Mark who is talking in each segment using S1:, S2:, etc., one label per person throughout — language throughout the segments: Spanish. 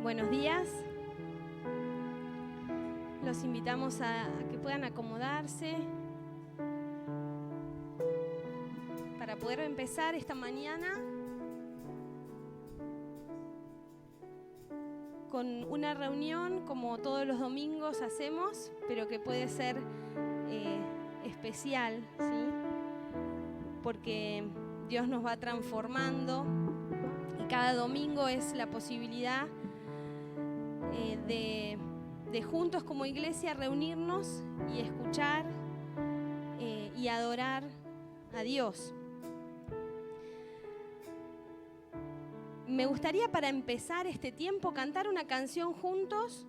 S1: Buenos días. Los invitamos a que puedan acomodarse para poder empezar esta mañana con una reunión como todos los domingos hacemos, pero que puede ser especial, ¿sí? Porque Dios nos va transformando y cada domingo es la posibilidad de juntos como iglesia reunirnos y escuchar y adorar a Dios. Me gustaría para empezar este tiempo cantar una canción juntos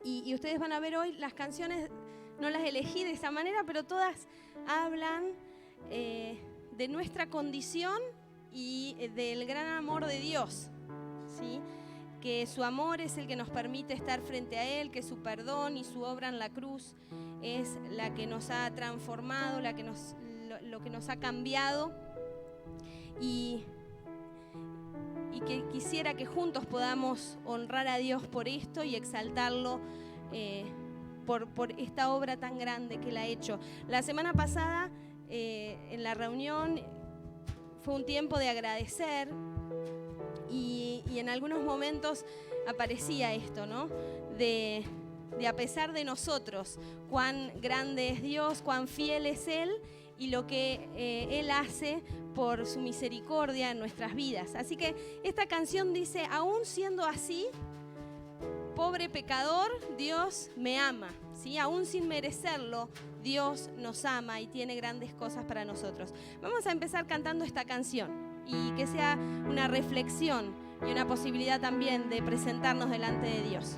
S1: y ustedes van a ver hoy las canciones, no las elegí de esa manera, pero todas hablan de nuestra condición y del gran amor de Dios, ¿sí? Que su amor es el que nos permite estar frente a Él, que su perdón y su obra en la cruz es la que nos ha transformado, lo que nos ha cambiado y que quisiera que juntos podamos honrar a Dios por esto y exaltarlo por esta obra tan grande que Él ha hecho. La semana pasada en la reunión fue un tiempo de agradecer y en algunos momentos aparecía esto, ¿no? De a pesar de nosotros, cuán grande es Dios, cuán fiel es Él y lo que Él hace por su misericordia en nuestras vidas. Así que esta canción dice, aún siendo así, pobre pecador, Dios me ama, ¿sí? Aún sin merecerlo, Dios nos ama y tiene grandes cosas para nosotros. Vamos a empezar cantando esta canción y que sea una reflexión y una posibilidad también de presentarnos delante de Dios.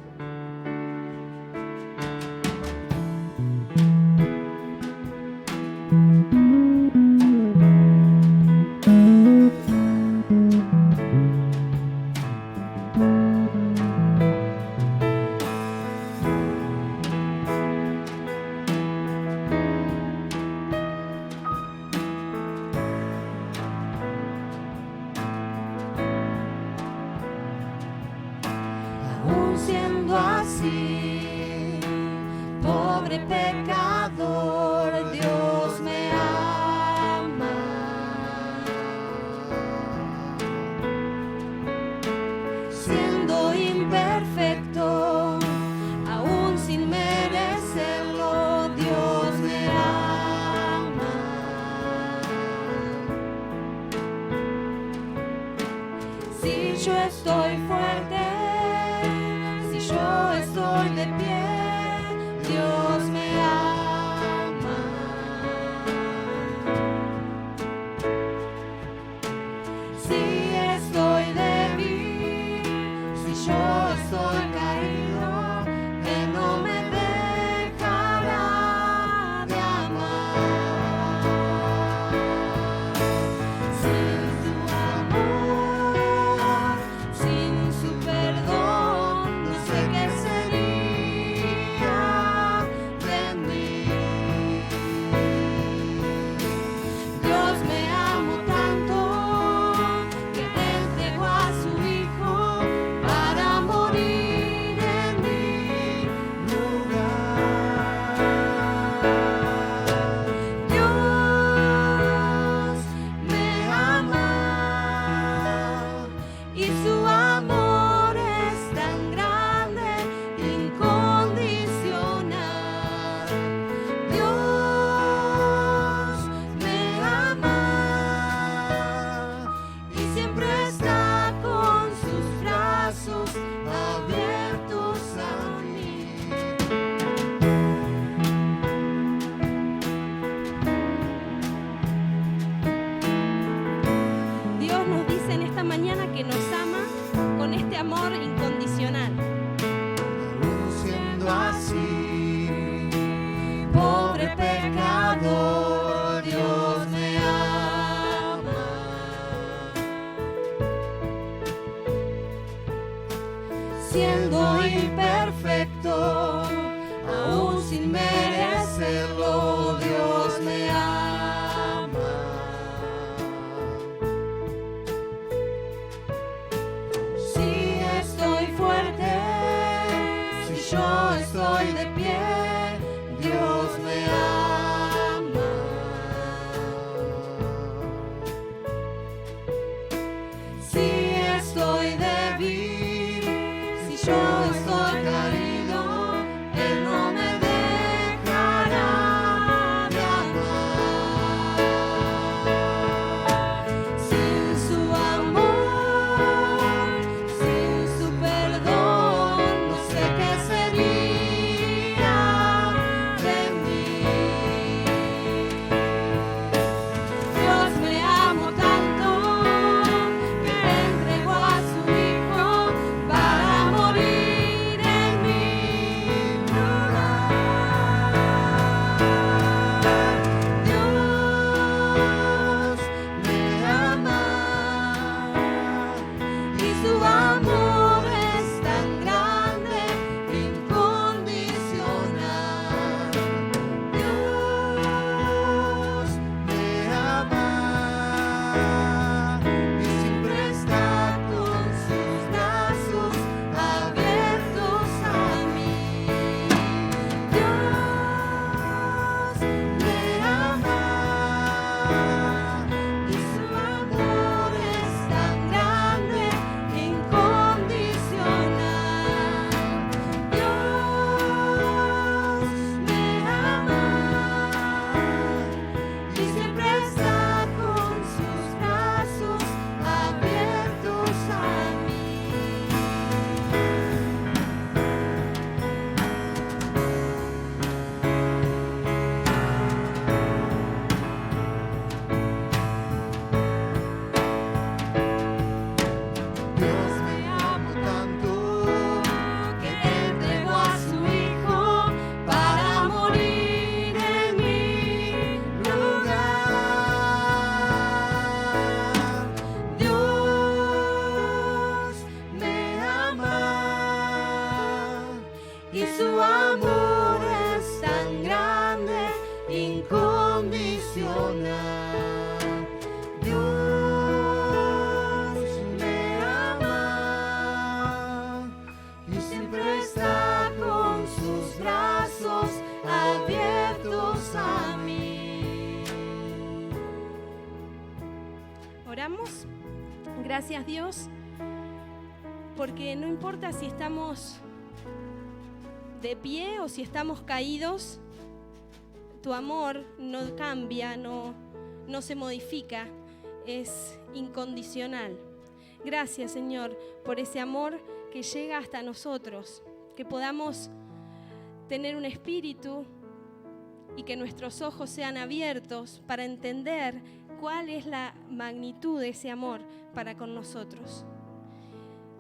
S2: Sin su perdón, no sé qué sería. su amor es tan grande, incondicional. Dios me ama y siempre está con sus brazos abiertos a mí.
S1: Oramos. Gracias, Dios, porque no importa si estamos de pie o si estamos caídos, tu amor no cambia, no se modifica, es incondicional. Gracias, Señor, por ese amor que llega hasta nosotros, que podamos tener un espíritu y que nuestros ojos sean abiertos para entender cuál es la magnitud de ese amor para con nosotros.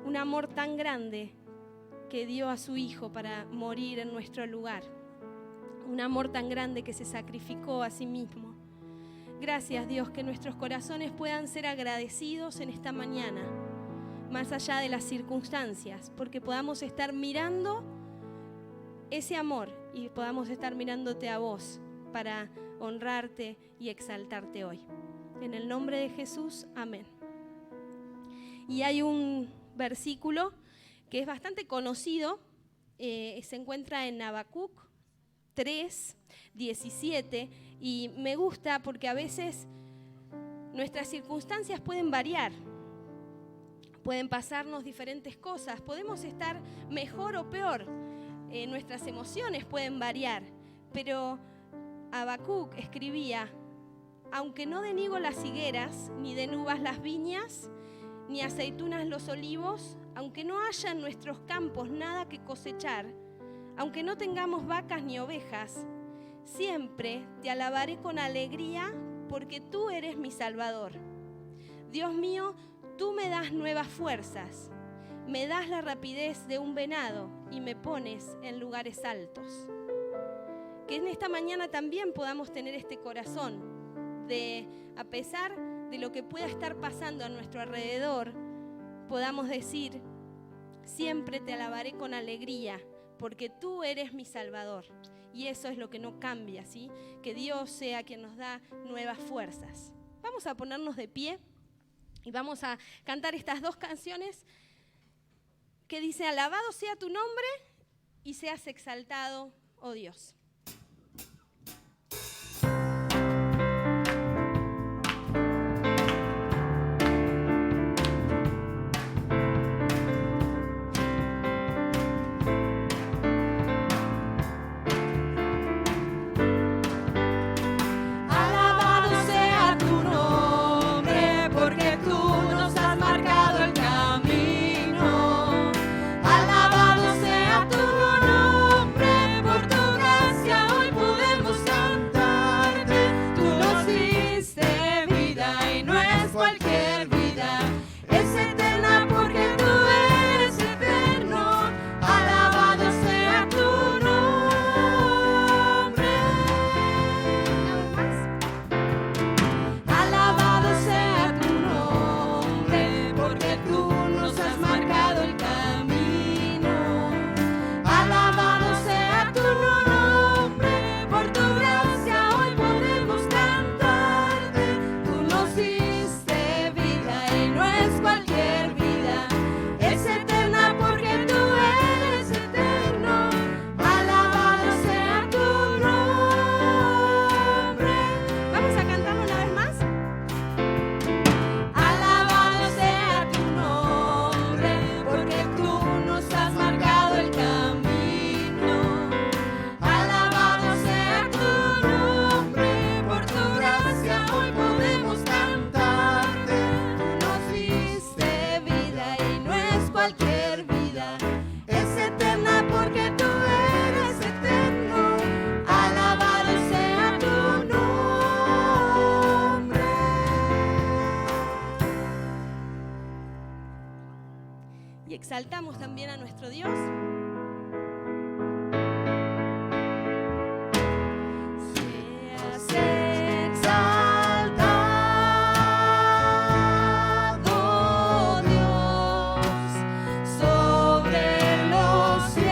S1: Un amor tan grande que dio a su Hijo para morir en nuestro lugar. Un amor tan grande que se sacrificó a sí mismo. Gracias, Dios, que nuestros corazones puedan ser agradecidos en esta mañana, más allá de las circunstancias, porque podamos estar mirando ese amor y podamos estar mirándote a vos para honrarte y exaltarte hoy. En el nombre de Jesús, amén. Y hay un versículo que es bastante conocido, se encuentra en Habacuc 3, 17, y me gusta porque a veces nuestras circunstancias pueden variar, pueden pasarnos diferentes cosas, podemos estar mejor o peor, nuestras emociones pueden variar, pero Habacuc escribía: aunque no deniego las higueras, ni den uvas las viñas, ni aceitunas los olivos, aunque no haya en nuestros campos nada que cosechar, aunque no tengamos vacas ni ovejas, siempre te alabaré con alegría, porque tú eres mi Salvador. Dios mío, tú me das nuevas fuerzas, me das la rapidez de un venado y me pones en lugares altos. Que en esta mañana también podamos tener este corazón de, a pesar de lo que pueda estar pasando a nuestro alrededor, podamos decir: siempre te alabaré con alegría, porque tú eres mi Salvador. Y eso es lo que no cambia, ¿sí? Que Dios sea quien nos da nuevas fuerzas. Vamos a ponernos de pie y vamos a cantar estas dos canciones que dice: alabado sea tu nombre y seas exaltado, oh Dios. Exaltamos también a nuestro Dios.
S2: Sobre los cielos.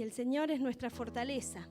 S1: el Señor es nuestra fortaleza.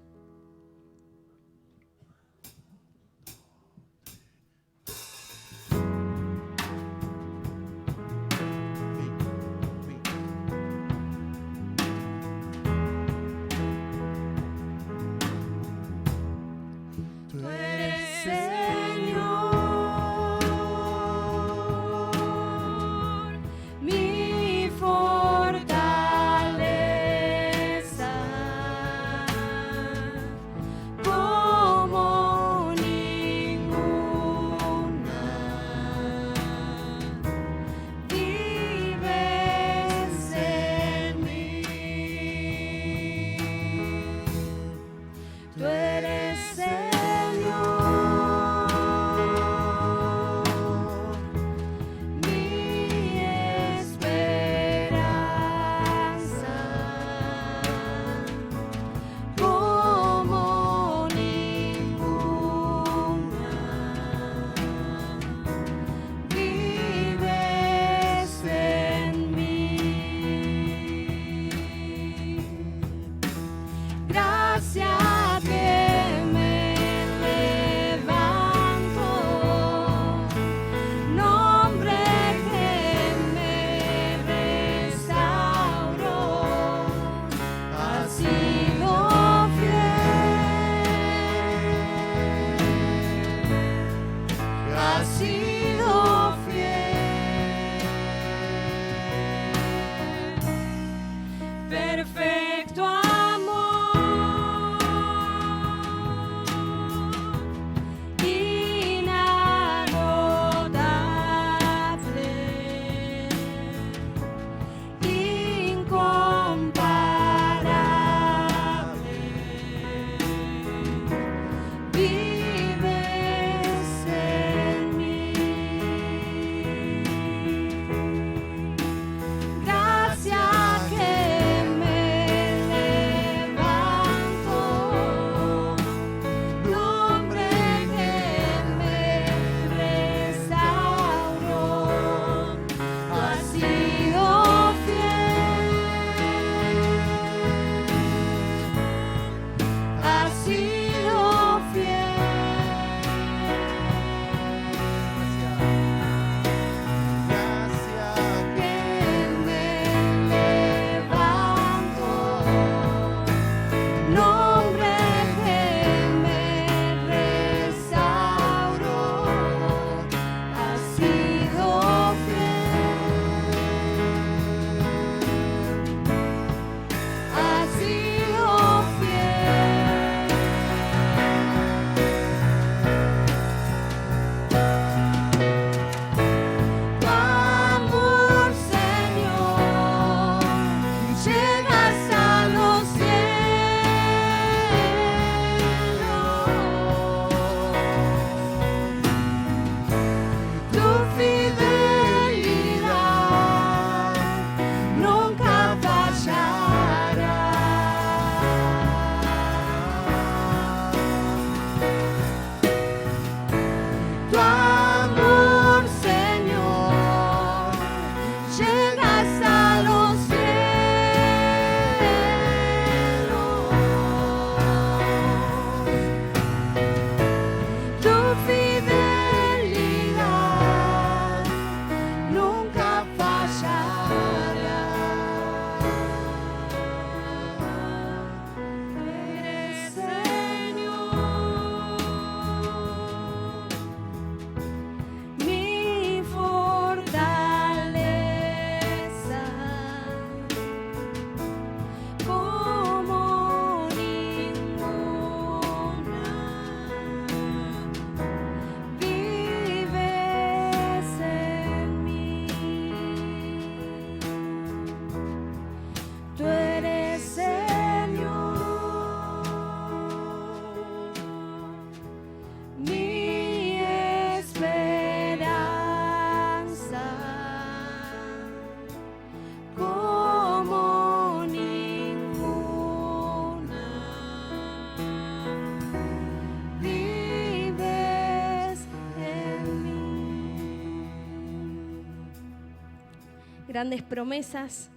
S1: Grandes promesas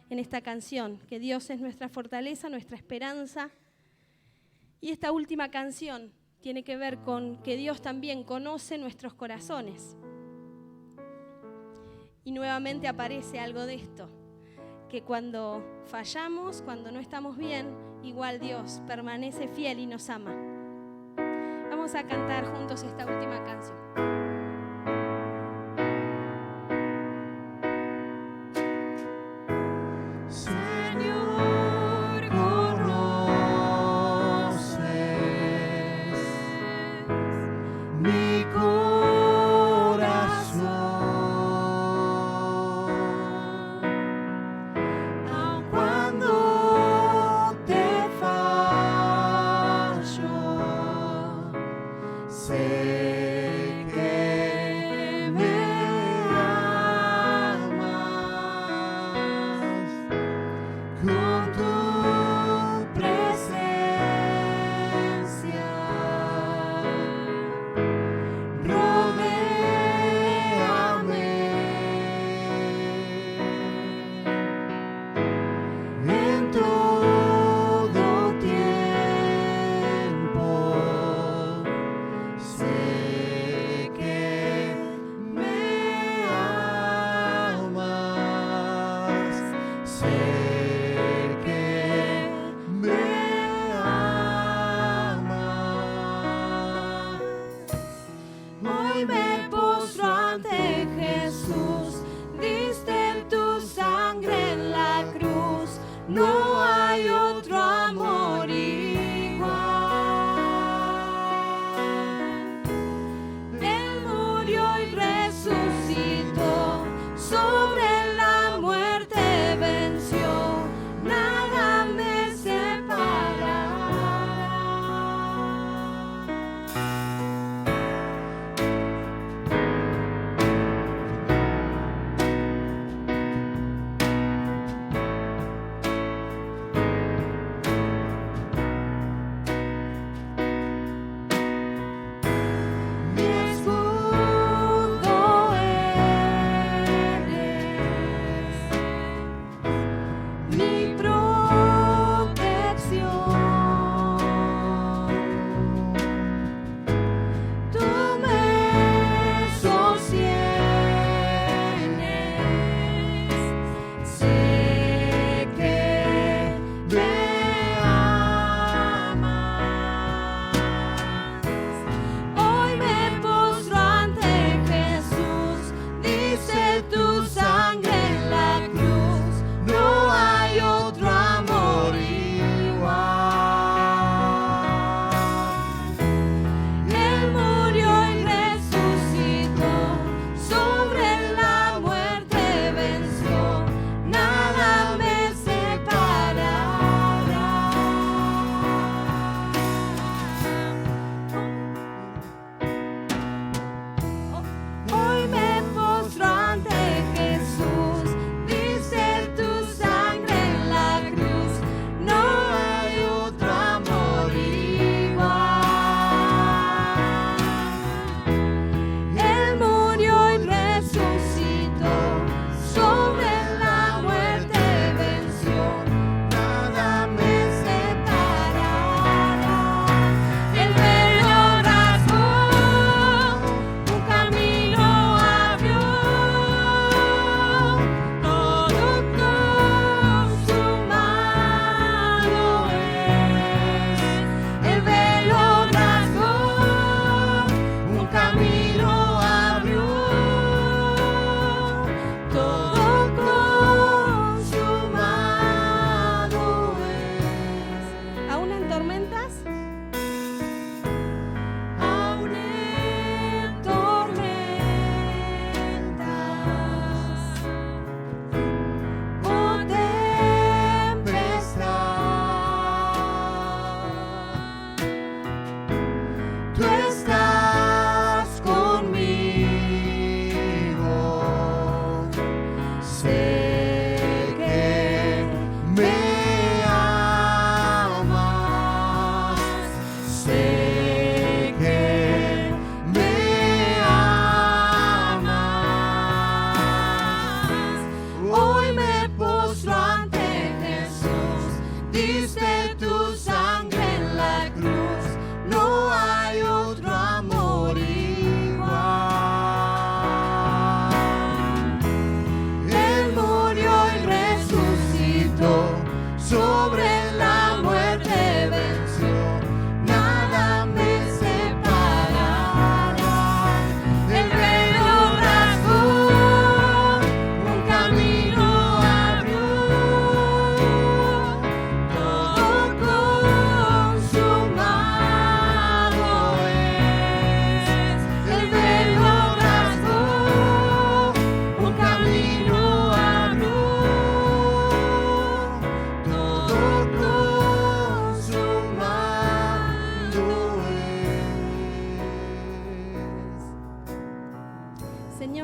S1: en esta canción, que Dios es nuestra fortaleza, nuestra esperanza. Y esta última canción tiene que ver con que Dios también conoce nuestros corazones. Y nuevamente aparece algo de esto, que cuando fallamos, cuando no estamos bien, igual Dios permanece fiel y nos ama. Vamos a cantar juntos esta última canción.
S2: Sé que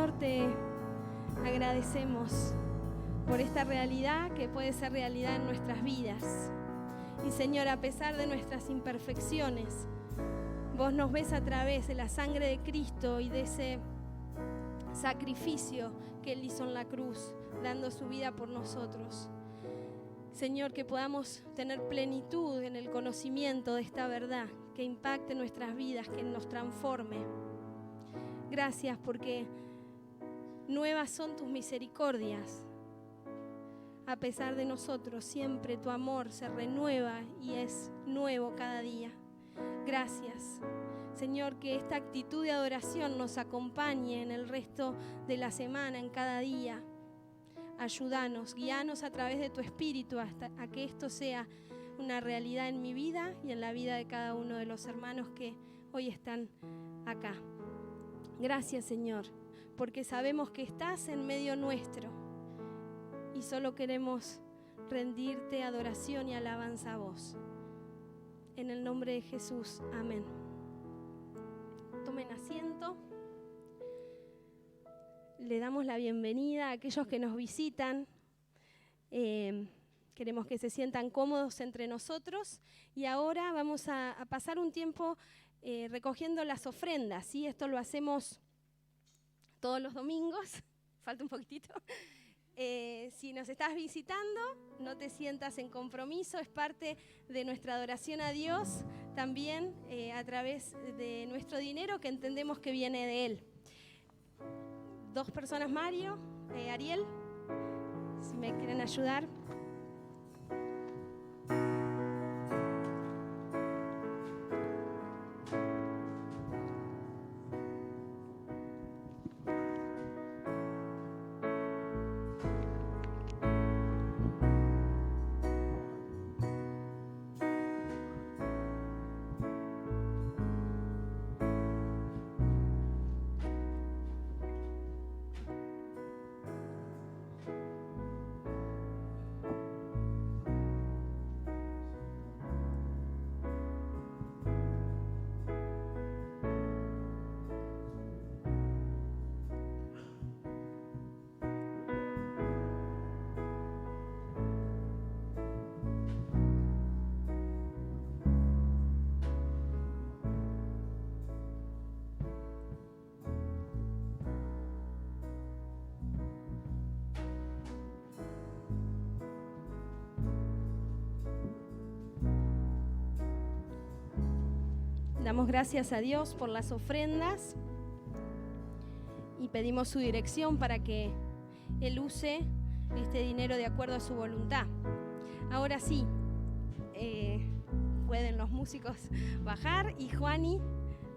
S1: Señor, te agradecemos por esta realidad que puede ser realidad en nuestras vidas. Y Señor, a pesar de nuestras imperfecciones, vos nos ves a través de la sangre de Cristo y de ese sacrificio que Él hizo en la cruz, dando su vida por nosotros. Señor, que podamos tener plenitud en el conocimiento de esta verdad, que impacte nuestras vidas, que nos transforme. Gracias porque nuevas son tus misericordias. A pesar de nosotros, siempre tu amor se renueva y es nuevo cada día. Gracias, Señor, que esta actitud de adoración nos acompañe en el resto de la semana, en cada día. Ayúdanos, guíanos a través de tu Espíritu hasta a que esto sea una realidad en mi vida y en la vida de cada uno de los hermanos que hoy están acá. Gracias, Señor, porque sabemos que estás en medio nuestro y solo queremos rendirte adoración y alabanza a vos. En el nombre de Jesús, amén. Tomen asiento. Le damos la bienvenida a aquellos que nos visitan. Queremos que se sientan cómodos entre nosotros. Y ahora vamos a pasar un tiempo recogiendo las ofrendas, ¿sí? Esto lo hacemos todos los domingos. Falta un poquitito. Si nos estás visitando, no te sientas en compromiso, es parte de nuestra adoración a Dios, también a través de nuestro dinero que entendemos que viene de Él. Dos personas, Mario, Ariel, si me quieren ayudar. Damos gracias a Dios por las ofrendas y pedimos su dirección para que Él use este dinero de acuerdo a su voluntad. Ahora sí, pueden los músicos bajar y Juani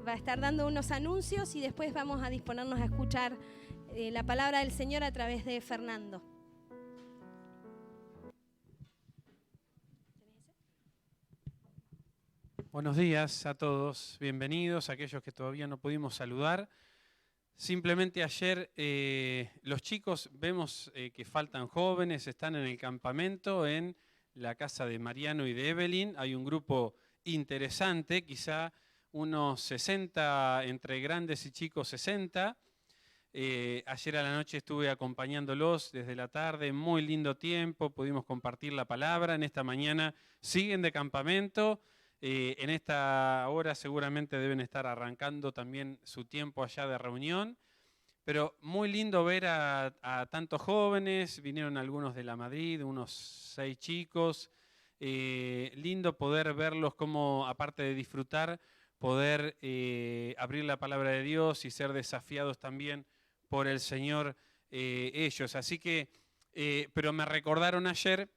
S1: va a estar dando unos anuncios y después vamos a disponernos a escuchar la palabra del Señor a través de Fernando.
S3: Buenos días a todos, bienvenidos a aquellos que todavía no pudimos saludar. Simplemente ayer los chicos vemos que faltan jóvenes, están en el campamento en la casa de Mariano y de Evelyn. Hay un grupo interesante, quizá unos 60, entre grandes y chicos 60. Ayer a la noche estuve acompañándolos desde la tarde, muy lindo tiempo, pudimos compartir la palabra. En esta mañana siguen de campamento. En esta hora seguramente deben estar arrancando también su tiempo allá de reunión, pero muy lindo ver a tantos jóvenes, vinieron algunos de la Madrid, unos 6 chicos, lindo poder verlos como, aparte de disfrutar, poder abrir la palabra de Dios y ser desafiados también por el Señor ellos. Así que, pero me recordaron ayer.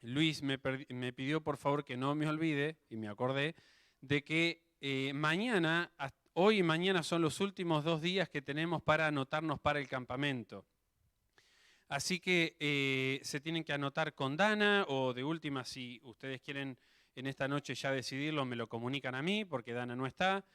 S3: Luis me pidió por favor que no me olvide, y me acordé, de que hoy y mañana son los últimos 2 días que tenemos para anotarnos para el campamento. Así que se tienen que anotar con Dana, o de última, si ustedes quieren en esta noche ya decidirlo, me lo comunican a mí, porque Dana no está.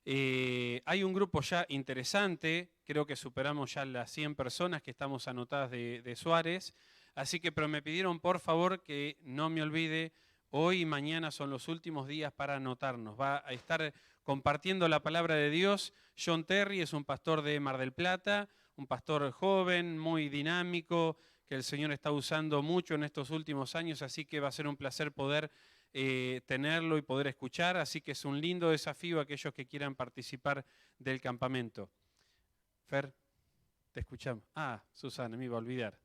S3: Hay un grupo ya interesante, creo que superamos ya las 100 personas que estamos anotadas de Suárez. Así que, pero me pidieron por favor que no me olvide, hoy y mañana son los últimos días para anotarnos. Va a estar compartiendo la palabra de Dios John Terry, es un pastor de Mar del Plata, un pastor joven, muy dinámico, que el Señor está usando mucho en estos últimos años, así que va a ser un placer poder tenerlo y poder escuchar, así que es un lindo desafío a aquellos que quieran participar del campamento. Fer, te escuchamos. Ah, Susana, me iba a olvidar.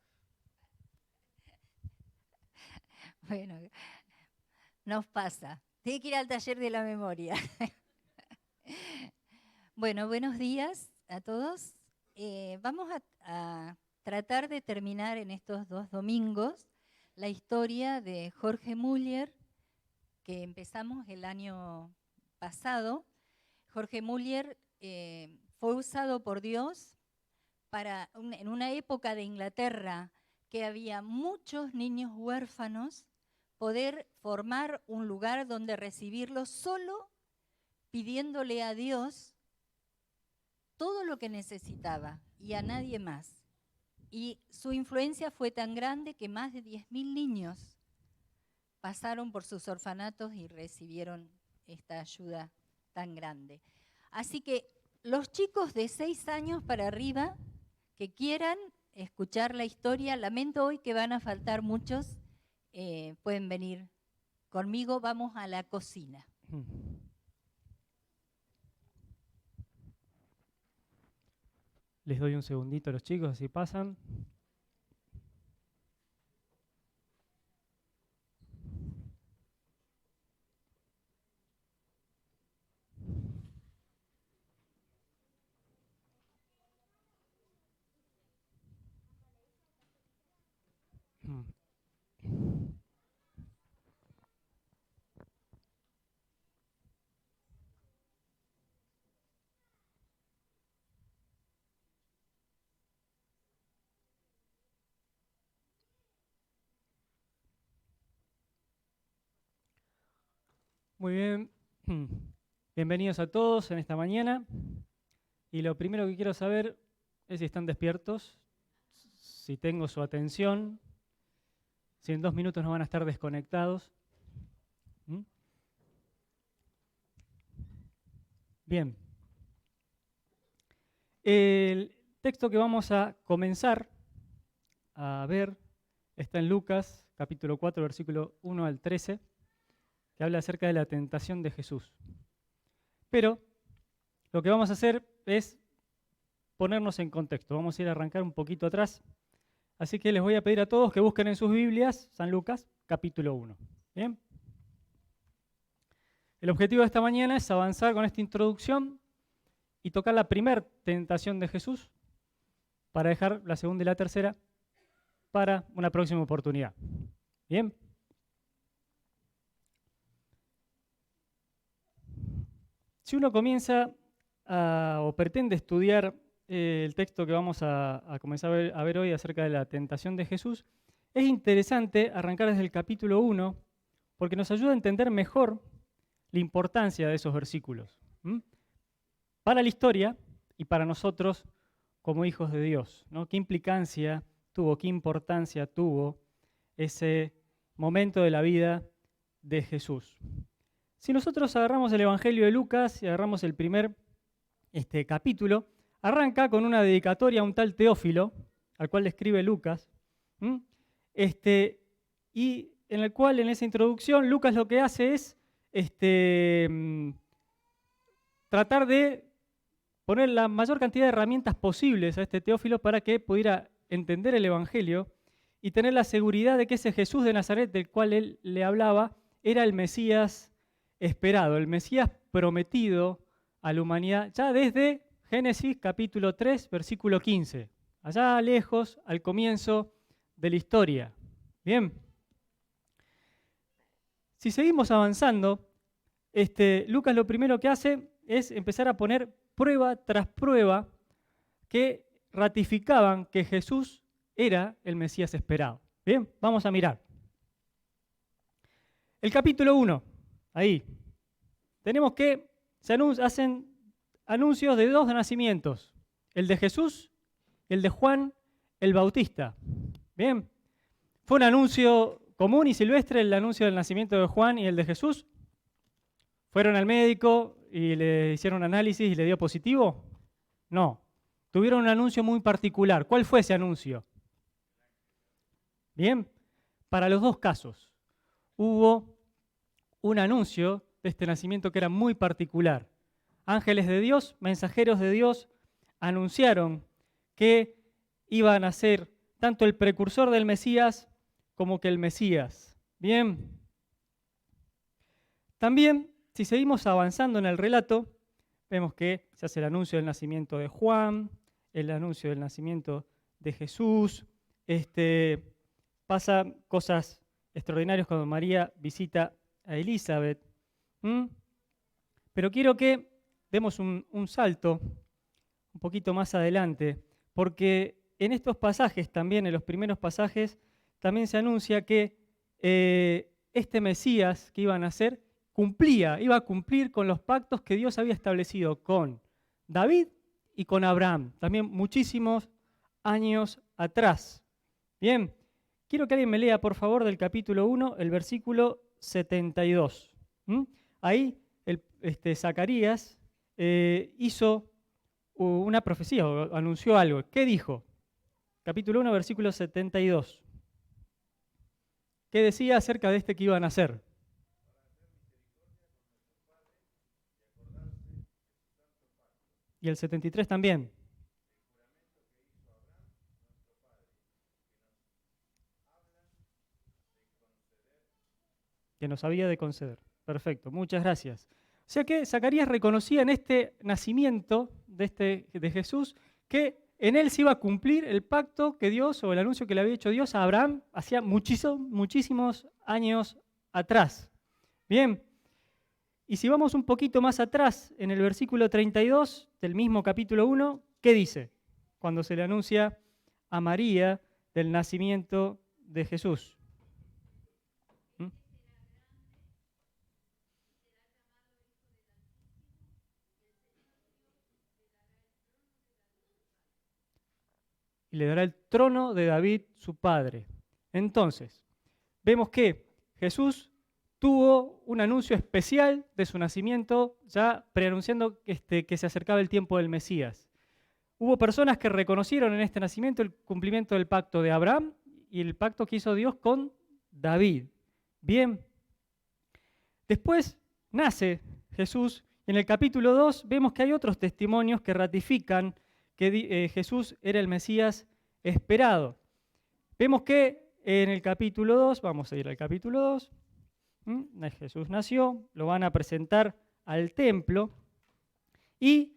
S4: Bueno, nos pasa. Tiene que ir al taller de la memoria. Bueno, buenos días a todos. Vamos a tratar de terminar en estos 2 domingos la historia de Jorge Müller, que empezamos el año pasado. Jorge Müller fue usado por Dios en una época de Inglaterra que había muchos niños huérfanos, poder formar un lugar donde recibirlos solo pidiéndole a Dios todo lo que necesitaba y a nadie más. Y su influencia fue tan grande que más de 10.000 niños pasaron por sus orfanatos y recibieron esta ayuda tan grande. Así que los chicos de 6 años para arriba que quieran escuchar la historia, lamento hoy que van a faltar muchos, pueden venir conmigo, vamos a la cocina.
S5: Les doy un segundito a los chicos, así pasan. Muy bien, bienvenidos a todos en esta mañana. Y lo primero que quiero saber es si están despiertos, si tengo su atención, si en 2 minutos no van a estar desconectados. Bien. El texto que vamos a comenzar a ver está en Lucas, capítulo 4, versículo 1 al 13, que habla acerca de la tentación de Jesús. Pero lo que vamos a hacer es ponernos en contexto. Vamos a ir a arrancar un poquito atrás. Así que les voy a pedir a todos que busquen en sus Biblias San Lucas, capítulo 1. ¿Bien? El objetivo de esta mañana es avanzar con esta introducción y tocar la primera tentación de Jesús para dejar la segunda y la tercera para una próxima oportunidad. ¿Bien? Si uno comienza o pretende estudiar el texto que vamos a comenzar a ver hoy acerca de la tentación de Jesús, es interesante arrancar desde el capítulo 1 porque nos ayuda a entender mejor la importancia de esos versículos para la historia y para nosotros como hijos de Dios, ¿no? ¿Qué implicancia tuvo, qué importancia tuvo ese momento de la vida de Jesús? Si nosotros agarramos el Evangelio de Lucas y agarramos el primer capítulo, arranca con una dedicatoria a un tal Teófilo, al cual le escribe Lucas, y en el cual en esa introducción Lucas lo que hace es tratar de poner la mayor cantidad de herramientas posibles a este Teófilo para que pudiera entender el Evangelio y tener la seguridad de que ese Jesús de Nazaret del cual él le hablaba era el Mesías esperado, el Mesías prometido a la humanidad ya desde Génesis capítulo 3, versículo 15, allá lejos, al comienzo de la historia. Bien. Si seguimos avanzando, Lucas lo primero que hace es empezar a poner prueba tras prueba que ratificaban que Jesús era el Mesías esperado. Bien, vamos a mirar. El capítulo 1, ahí, tenemos que se hacen anuncios de 2 nacimientos, el de Jesús y el de Juan el Bautista. Bien, fue un anuncio común y silvestre el anuncio del nacimiento de Juan y el de Jesús. ¿Fueron al médico y le hicieron un análisis y le dio positivo? No. tuvieron un anuncio muy particular. ¿Cuál fue ese anuncio? Bien, para los dos casos hubo un anuncio de este nacimiento que era muy particular. Ángeles de Dios, mensajeros de Dios, anunciaron que iba a nacer tanto el precursor del Mesías como que el Mesías. Bien. También, si seguimos avanzando en el relato, vemos que se hace el anuncio del nacimiento de Juan, el anuncio del nacimiento de Jesús, pasan cosas extraordinarias cuando María visita a Elizabeth. Pero quiero que demos un salto un poquito más adelante, porque en estos pasajes también, en los primeros pasajes, también se anuncia que este Mesías que iba a nacer iba a cumplir con los pactos que Dios había establecido con David y con Abraham, también muchísimos años atrás. Bien, quiero que alguien me lea, por favor, del capítulo 1, el versículo 72. Ahí Zacarías hizo una profecía, o anunció algo. ¿Qué dijo? Capítulo 1, versículo 72. ¿Qué decía acerca de este que iba a nacer? Y el 73 también. Que nos había de conceder. Perfecto, muchas gracias. O sea que Zacarías reconocía en este nacimiento de Jesús que en él se iba a cumplir el pacto que Dios, o el anuncio que le había hecho Dios a Abraham hacía muchísimos años atrás. Bien, y si vamos un poquito más atrás, en el versículo 32 del mismo capítulo 1, ¿qué dice? Cuando se le anuncia a María del nacimiento de Jesús. Y le dará el trono de David, su padre. Entonces, vemos que Jesús tuvo un anuncio especial de su nacimiento, ya preanunciando que se acercaba el tiempo del Mesías. Hubo personas que reconocieron en este nacimiento el cumplimiento del pacto de Abraham y el pacto que hizo Dios con David. Bien. Después nace Jesús. En el capítulo 2 vemos que hay otros testimonios que ratifican que Jesús era el Mesías esperado. Vemos que en el capítulo 2, vamos a ir al capítulo 2, Jesús nació, lo van a presentar al templo y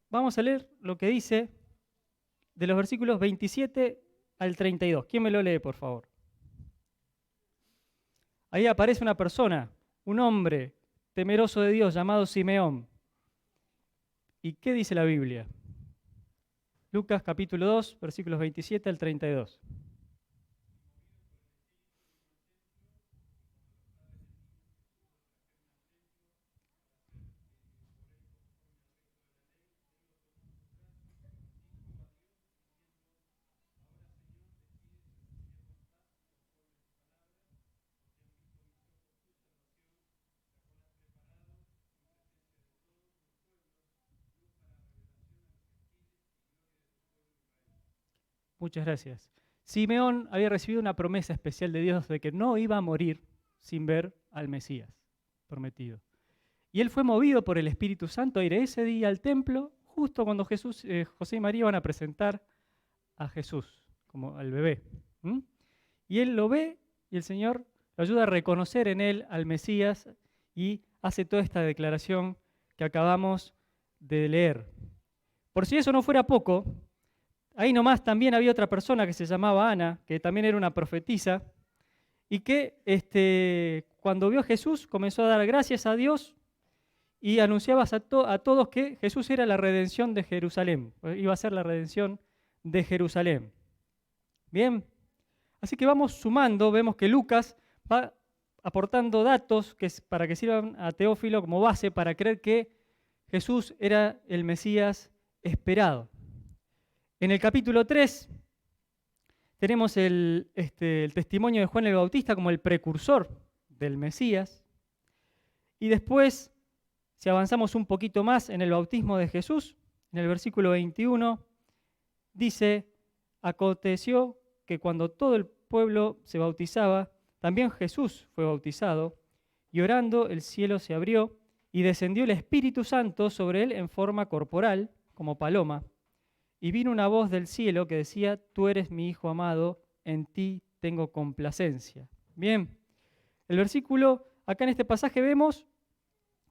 S5: vamos a leer lo que dice de los versículos 27 al 32. ¿Quién me lo lee, por favor? Ahí aparece una persona, un hombre temeroso de Dios llamado Simeón. ¿Y qué dice la Biblia? Lucas capítulo 2, versículos 27 al 32. Muchas gracias. Simeón había recibido una promesa especial de Dios de que no iba a morir sin ver al Mesías prometido. Y él fue movido por el Espíritu Santo a ir ese día al templo, justo cuando José y María van a presentar a Jesús, como al bebé. Y él lo ve y el Señor lo ayuda a reconocer en él al Mesías y hace toda esta declaración que acabamos de leer. Por si eso no fuera poco, ahí nomás también había otra persona que se llamaba Ana, que también era una profetisa, y que cuando vio a Jesús comenzó a dar gracias a Dios y anunciaba a todos que Jesús era la redención de Jerusalén, iba a ser la redención de Jerusalén. Bien, así que vamos sumando, vemos que Lucas va aportando datos para que sirvan a Teófilo como base para creer que Jesús era el Mesías esperado. En el capítulo 3 tenemos el testimonio de Juan el Bautista como el precursor del Mesías. Y después Si avanzamos un poquito más en el bautismo de Jesús, en el versículo 21, dice, aconteció que cuando todo el pueblo se bautizaba, también Jesús fue bautizado, y orando el cielo se abrió, y descendió el Espíritu Santo sobre él en forma corporal, como paloma, y vino una voz del cielo que decía, tú eres mi Hijo amado, en ti tengo complacencia. Bien, el versículo, acá en este pasaje vemos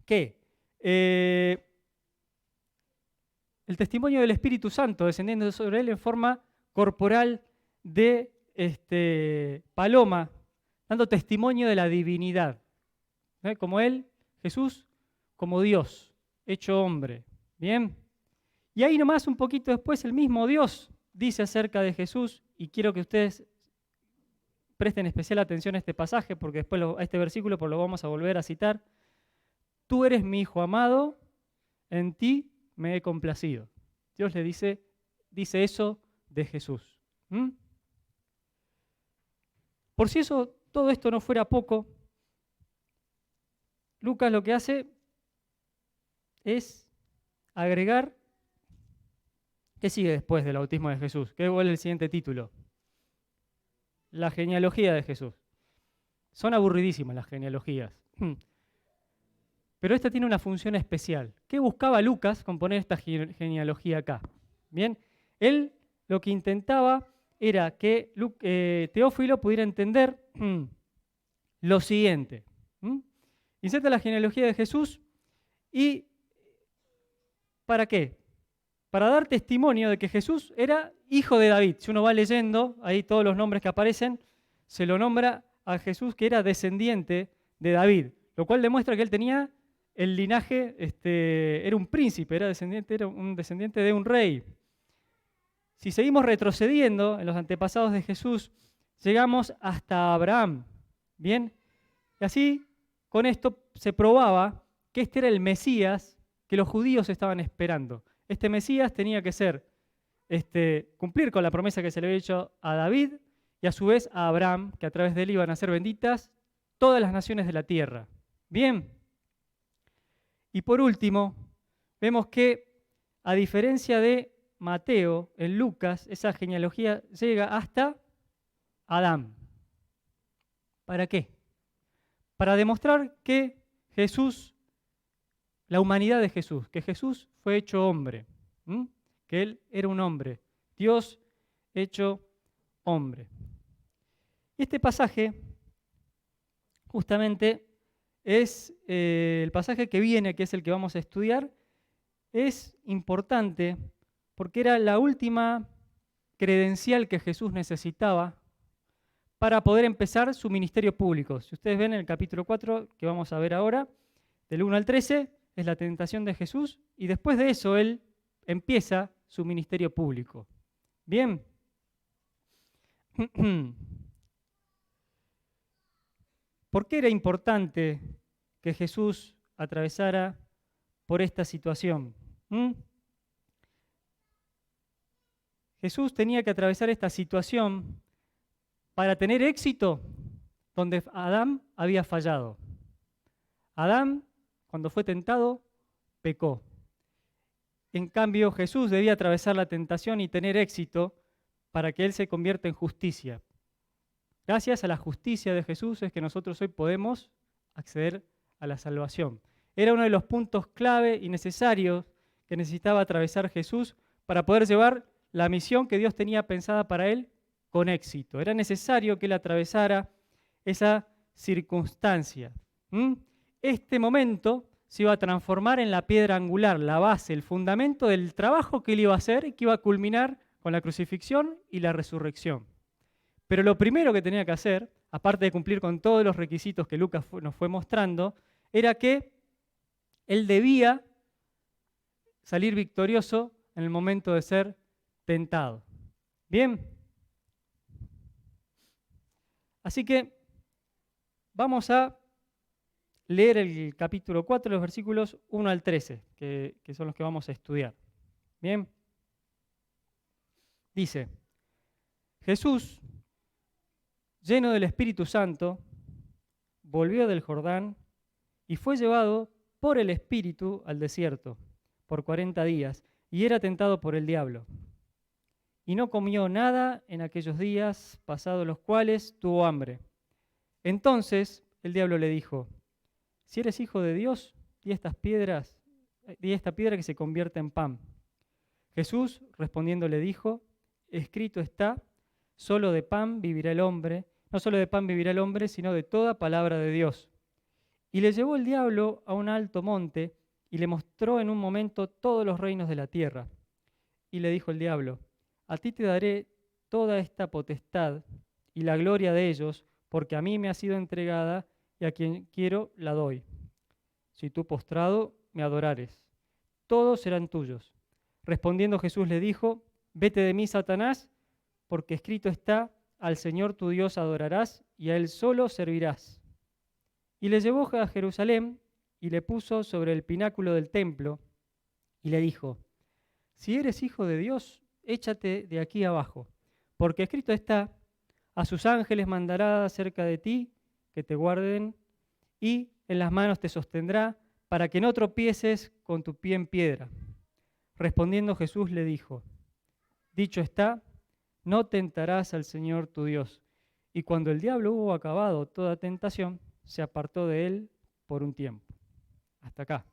S5: que el testimonio del Espíritu Santo descendiendo sobre él en forma corporal de paloma, dando testimonio de la divinidad. Como él, Jesús, como Dios, hecho hombre. Bien. Y ahí nomás un poquito después el mismo Dios dice acerca de Jesús, y quiero que ustedes presten especial atención a este pasaje, porque después a este versículo lo vamos a volver a citar. Tú eres mi Hijo amado, en ti me he complacido. Dios le dice eso de Jesús. Por si todo esto no fuera poco, Lucas lo que hace es agregar, ¿qué sigue después del bautismo de Jesús? ¿Qué es el siguiente título? La genealogía de Jesús. Son aburridísimas las genealogías. Pero esta tiene una función especial. ¿Qué buscaba Lucas con poner esta genealogía acá? Bien, él lo que intentaba era que Teófilo pudiera entender lo siguiente. Inserta la genealogía de Jesús y ¿para qué? Para dar testimonio de que Jesús era hijo de David. Si uno va leyendo, ahí todos los nombres que aparecen, se lo nombra a Jesús que era descendiente de David, lo cual demuestra que él tenía el linaje, era un príncipe, era un descendiente de un rey. Si seguimos retrocediendo en los antepasados de Jesús, llegamos hasta Abraham. Bien, y así con esto se probaba que este era el Mesías que los judíos estaban esperando. Este Mesías tenía que ser, cumplir con la promesa que se le había hecho a David y a su vez a Abraham, que a través de él iban a ser benditas todas las naciones de la tierra. Bien. Y por último, vemos que a diferencia de Mateo, en Lucas, esa genealogía llega hasta Adán. ¿Para qué? Para demostrar que Jesús, la humanidad de Jesús, que Jesús fue hecho hombre, que Él era un hombre, Dios hecho hombre. Y este pasaje, justamente, es el pasaje que viene, que es el que vamos a estudiar, es importante porque era la última credencial que Jesús necesitaba para poder empezar su ministerio público. Si ustedes ven en el capítulo 4, que vamos a ver ahora, del 1 al 13, es la tentación de Jesús, y después de eso Él empieza su ministerio público. Bien. ¿Por qué era importante que Jesús atravesara por esta situación? Jesús tenía que atravesar esta situación para tener éxito donde Adán había fallado. Adán, cuando fue tentado, pecó. En cambio, Jesús debía atravesar la tentación y tener éxito para que Él se convierta en justicia. Gracias a la justicia de Jesús es que nosotros hoy podemos acceder a la salvación. Era uno de los puntos clave y necesarios que necesitaba atravesar Jesús para poder llevar la misión que Dios tenía pensada para Él con éxito. Era necesario que Él atravesara esa circunstancia. Este momento se iba a transformar en la piedra angular, la base, el fundamento del trabajo que Él iba a hacer y que iba a culminar con la crucifixión y la resurrección. Pero lo primero que tenía que hacer, aparte de cumplir con todos los requisitos que Lucas nos fue mostrando, era que Él debía salir victorioso en el momento de ser tentado. Bien. Así que vamos a leer el capítulo 4, los versículos 1 al 13, que son los que vamos a estudiar. Bien. Dice, Jesús, lleno del Espíritu Santo, volvió del Jordán y fue llevado por el Espíritu al desierto, por 40 días, y era tentado por el diablo. Y no comió nada en aquellos días, pasados los cuales tuvo hambre. Entonces el diablo le dijo: si eres hijo de Dios, di esta piedra que se convierta en pan. Jesús respondiendo le dijo: escrito está, solo de pan vivirá el hombre, no solo de pan vivirá el hombre, sino de toda palabra de Dios. Y le llevó el diablo a un alto monte y le mostró en un momento todos los reinos de la tierra. Y le dijo el diablo: a ti te daré toda esta potestad y la gloria de ellos, porque a mí me ha sido entregada y a quien quiero la doy. Si tú postrado me adorares, todos serán tuyos. Respondiendo Jesús le dijo: vete de mí, Satanás, porque escrito está, al Señor tu Dios adorarás y a Él solo servirás. Y le llevó a Jerusalén y le puso sobre el pináculo del templo y le dijo: si eres hijo de Dios, échate de aquí abajo, porque escrito está, a sus ángeles mandará cerca de ti que te guarden y en las manos te sostendrá para que no tropieces con tu pie en piedra. Respondiendo Jesús le dijo: dicho está, no tentarás al Señor tu Dios. Y cuando el diablo hubo acabado toda tentación, se apartó de él por un tiempo. Hasta acá.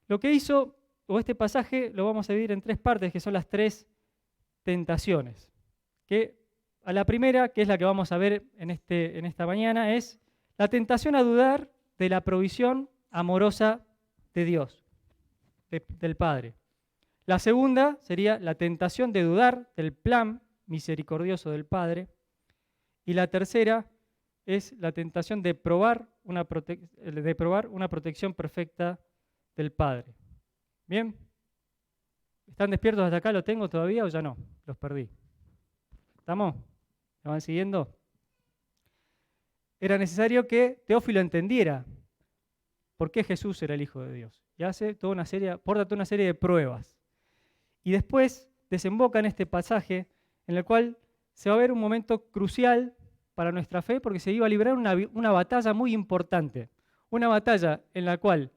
S5: Lo que hizo, o este pasaje, lo vamos a dividir en tres partes, que son las tres tentaciones. Que a la primera, que es la que vamos a ver en esta mañana, es la tentación a dudar de la provisión amorosa de Dios, del Padre. La segunda sería la tentación de dudar del plan misericordioso del Padre. Y la tercera es la tentación de probar una protección perfecta del Padre. ¿Bien? ¿Están despiertos hasta acá? ¿Lo tengo todavía o ya no? Los perdí. ¿Estamos? ¿Me van siguiendo? Era necesario que Teófilo entendiera por qué Jesús era el Hijo de Dios. Y aporta toda una serie de pruebas. Y después desemboca en este pasaje en el cual se va a ver un momento crucial para nuestra fe, porque se iba a librar una batalla muy importante. Una batalla en la cual,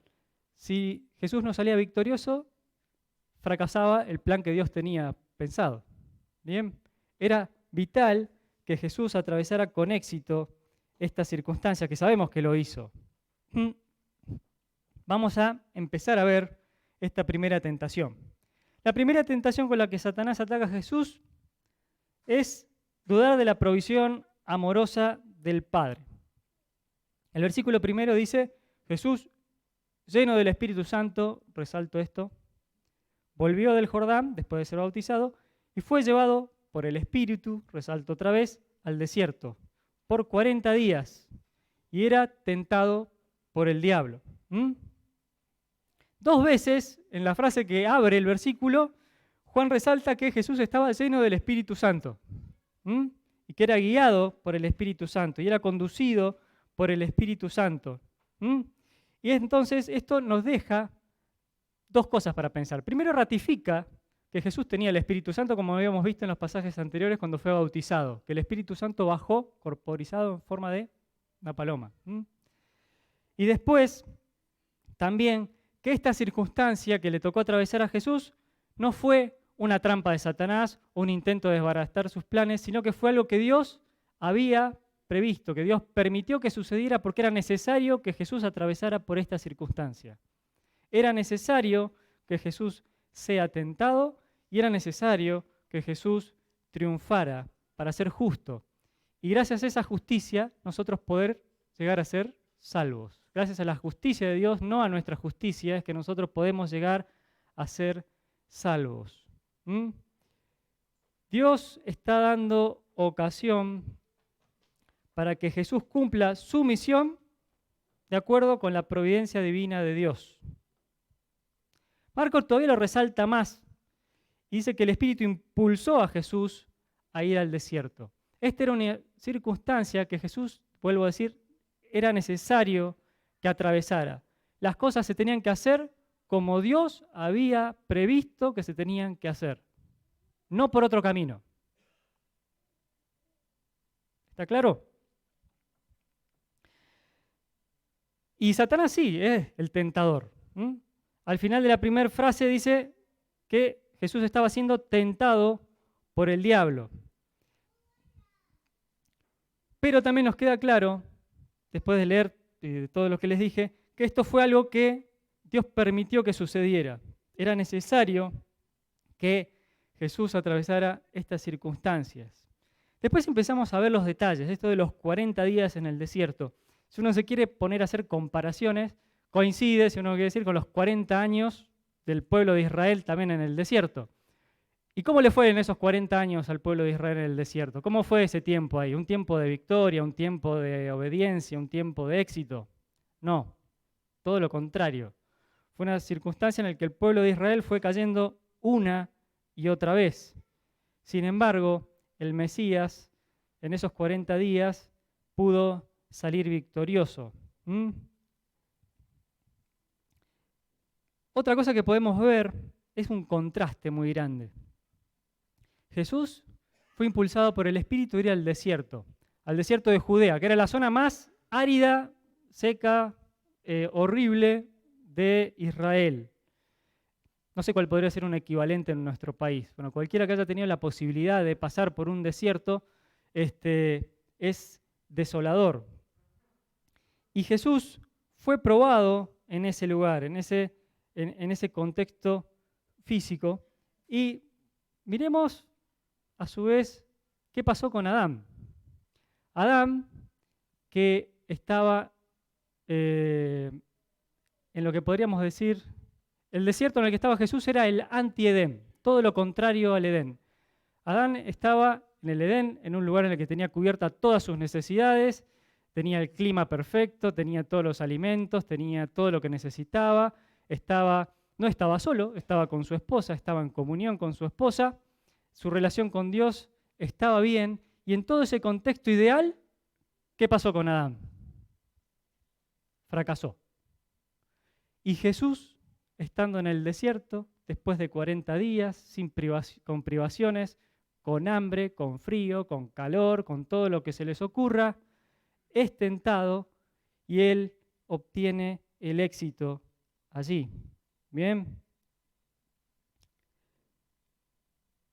S5: si Jesús no salía victorioso, fracasaba el plan que Dios tenía pensado. ¿Bien? Era vital que Jesús atravesara con éxito esta circunstancia, que sabemos que lo hizo. Vamos a empezar a ver esta primera tentación. La primera tentación con la que Satanás ataca a Jesús es dudar de la provisión amorosa del Padre. El versículo primero dice: Jesús, lleno del Espíritu Santo, resalto esto, volvió del Jordán después de ser bautizado y fue llevado por el Espíritu, resalto otra vez, al desierto por 40 días y era tentado por el diablo. Dos veces en la frase que abre el versículo, Juan resalta que Jesús estaba lleno del Espíritu Santo y que era guiado por el Espíritu Santo y era conducido por el Espíritu Santo. Y entonces esto nos deja dos cosas para pensar. Primero, ratifica que Jesús tenía el Espíritu Santo, como habíamos visto en los pasajes anteriores cuando fue bautizado, que el Espíritu Santo bajó corporizado en forma de una paloma. Y después, también, que esta circunstancia que le tocó atravesar a Jesús no fue una trampa de Satanás o un intento de desbaratar sus planes, sino que fue algo que Dios había previsto, que Dios permitió que sucediera porque era necesario que Jesús atravesara por esta circunstancia. Era necesario que Jesús sea tentado y era necesario que Jesús triunfara para ser justo. Y gracias a esa justicia nosotros poder llegar a ser salvos. Gracias a la justicia de Dios, no a nuestra justicia, es que nosotros podemos llegar a ser salvos. Dios está dando ocasión para que Jesús cumpla su misión de acuerdo con la providencia divina de Dios. Marcos todavía lo resalta más y dice que el Espíritu impulsó a Jesús a ir al desierto. Esta era una circunstancia que Jesús, vuelvo a decir, era necesario que atravesara. Las cosas se tenían que hacer como Dios había previsto que se tenían que hacer, no por otro camino. ¿Está claro? Y Satanás sí, es el tentador. Al final de la primera frase dice que Jesús estaba siendo tentado por el diablo. Pero también nos queda claro, después de leer todo lo que les dije, que esto fue algo que Dios permitió que sucediera. Era necesario que Jesús atravesara estas circunstancias. Después empezamos a ver los detalles, esto de los 40 días en el desierto. Si uno se quiere poner a hacer comparaciones, coincide, si uno quiere decir, con los 40 años del pueblo de Israel también en el desierto. ¿Y cómo le fue en esos 40 años al pueblo de Israel en el desierto? ¿Cómo fue ese tiempo ahí? ¿Un tiempo de victoria, un tiempo de obediencia, un tiempo de éxito? No, todo lo contrario. Fue una circunstancia en la que el pueblo de Israel fue cayendo una y otra vez. Sin embargo, el Mesías en esos 40 días pudo salir victorioso. Otra cosa que podemos ver es un contraste muy grande. Jesús fue impulsado por el Espíritu a ir al desierto de Judea, que era la zona más árida, seca, horrible de Israel. No sé cuál podría ser un equivalente en nuestro país. Bueno, cualquiera que haya tenido la posibilidad de pasar por un desierto es desolador. Y Jesús fue probado en ese lugar, en ese contexto físico. Y miremos a su vez qué pasó con Adán. Adán, que estaba en lo que podríamos decir, el desierto en el que estaba Jesús era el anti-Edén, todo lo contrario al Edén. Adán estaba en el Edén, en un lugar en el que tenía cubiertas todas sus necesidades, tenía el clima perfecto, tenía todos los alimentos, tenía todo lo que necesitaba, no estaba solo, estaba con su esposa, estaba en comunión con su esposa, su relación con Dios estaba bien, y en todo ese contexto ideal, ¿qué pasó con Adán? Fracasó. Y Jesús, estando en el desierto, después de 40 días, con privaciones, con hambre, con frío, con calor, con todo lo que se les ocurra, es tentado y él obtiene el éxito allí. Bien.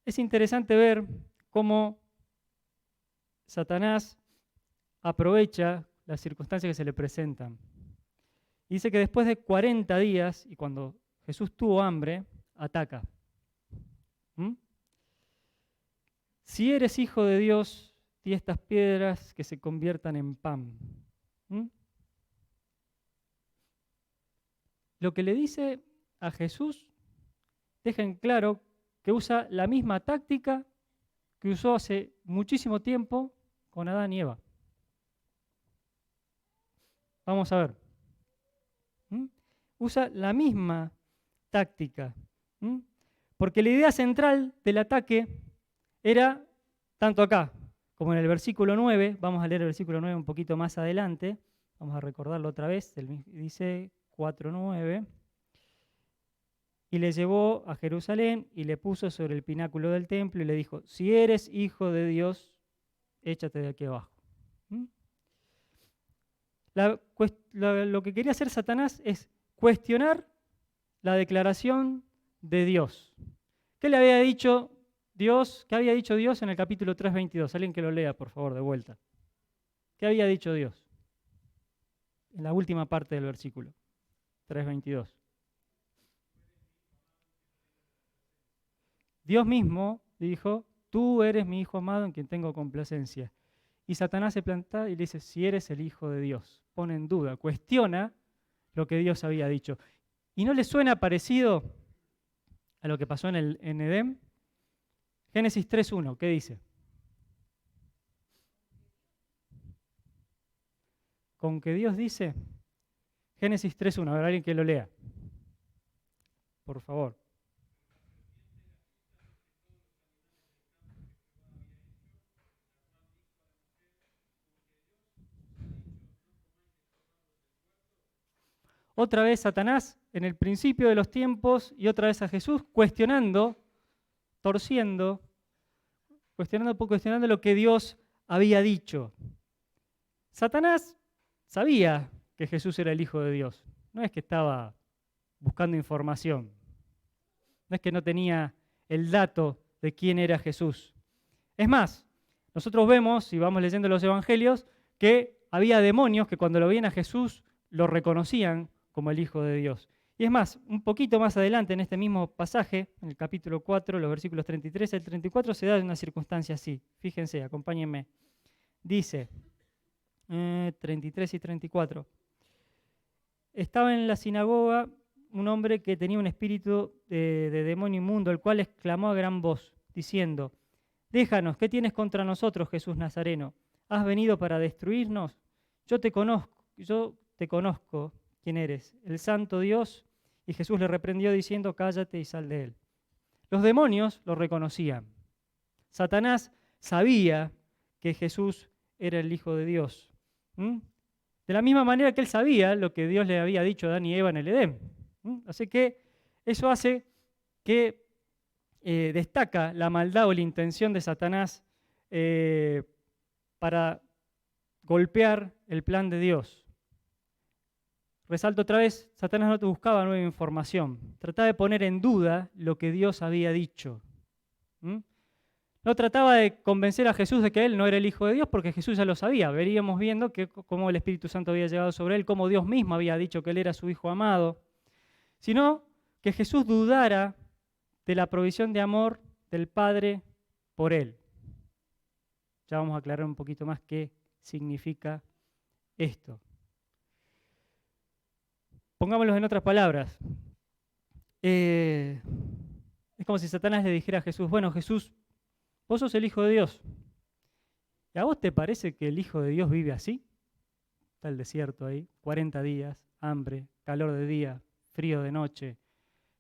S5: Es interesante ver cómo Satanás aprovecha las circunstancias que se le presentan. Dice que después de 40 días, y cuando Jesús tuvo hambre, ataca. Si eres hijo de Dios, di estas piedras que se conviertan en pan. Lo que le dice a Jesús deja en claro que usa la misma táctica que usó hace muchísimo tiempo con Adán y Eva. Vamos a ver. Usa la misma táctica. Porque la idea central del ataque era, tanto acá como en el versículo 9, vamos a leer el versículo 9 un poquito más adelante, vamos a recordarlo otra vez, dice 4:9, y le llevó a Jerusalén y le puso sobre el pináculo del templo y le dijo, si eres hijo de Dios, échate de aquí abajo. Lo que quería hacer Satanás es cuestionar la declaración de Dios. ¿Qué le había dicho Dios? ¿Qué había dicho Dios en el capítulo 3:22? Alguien que lo lea, por favor, de vuelta. ¿Qué había dicho Dios? En la última parte del versículo 3:22. Dios mismo dijo, tú eres mi hijo amado en quien tengo complacencia. Y Satanás se planta y le dice, si eres el hijo de Dios, pone en duda, cuestiona lo que Dios había dicho. ¿Y no le suena parecido a lo que pasó en Edén? Génesis 3:1, ¿qué dice? ¿Con qué Dios dice? Génesis 3:1, a ver, alguien que lo lea. Por favor. Otra vez Satanás en el principio de los tiempos y otra vez a Jesús cuestionando, torciendo, cuestionando lo que Dios había dicho. Satanás sabía que Jesús era el Hijo de Dios. No es que estaba buscando información. No es que no tenía el dato de quién era Jesús. Es más, nosotros vemos, si vamos leyendo los evangelios, que había demonios que cuando lo veían a Jesús lo reconocían como el Hijo de Dios. Y es más, un poquito más adelante en este mismo pasaje, en el capítulo 4, los versículos 33 al 34, se da una circunstancia así. Fíjense, acompáñenme. Dice, 33 y 34. Estaba en la sinagoga un hombre que tenía un espíritu de demonio inmundo, el cual exclamó a gran voz, diciendo, déjanos, ¿qué tienes contra nosotros, Jesús Nazareno? ¿Has venido para destruirnos? Yo te conozco quién eres, el Santo Dios. Y Jesús le reprendió diciendo, cállate y sal de él. Los demonios lo reconocían. Satanás sabía que Jesús era el Hijo de Dios. De la misma manera que él sabía lo que Dios le había dicho a Adán y Eva en el Edén. Así que eso hace que destaca la maldad o la intención de Satanás para golpear el plan de Dios. Resalto otra vez, Satanás no te buscaba nueva información, trataba de poner en duda lo que Dios había dicho. No trataba de convencer a Jesús de que él no era el Hijo de Dios, porque Jesús ya lo sabía. Veríamos viendo cómo el Espíritu Santo había llegado sobre él, cómo Dios mismo había dicho que él era su Hijo amado, sino que Jesús dudara de la provisión de amor del Padre por él. Ya vamos a aclarar un poquito más qué significa esto. Pongámoslo en otras palabras. Es como si Satanás le dijera a Jesús, bueno, Jesús, vos sos el Hijo de Dios. ¿Y a vos te parece que el Hijo de Dios vive así? Está el desierto ahí, 40 días, hambre, calor de día, frío de noche,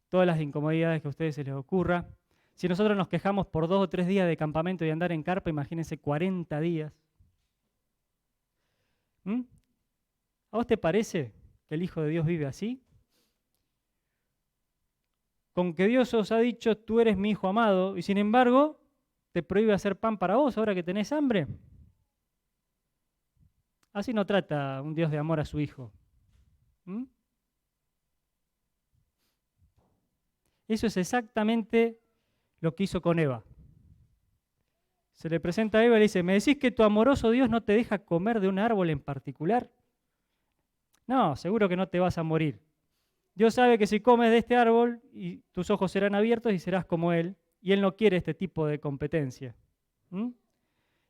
S5: todas las incomodidades que a ustedes se les ocurra. Si nosotros nos quejamos por 2 o 3 días de campamento y andar en carpa, imagínense 40 días. ¿A vos te parece que el Hijo de Dios vive así? Con que Dios os ha dicho, tú eres mi Hijo amado, y sin embargo, te prohíbe hacer pan para vos ahora que tenés hambre. Así no trata un Dios de amor a su Hijo. Eso es exactamente lo que hizo con Eva. Se le presenta a Eva y le dice, ¿me decís que tu amoroso Dios no te deja comer de un árbol en particular? No, seguro que no te vas a morir. Dios sabe que si comes de este árbol, y tus ojos serán abiertos y serás como Él, y Él no quiere este tipo de competencia.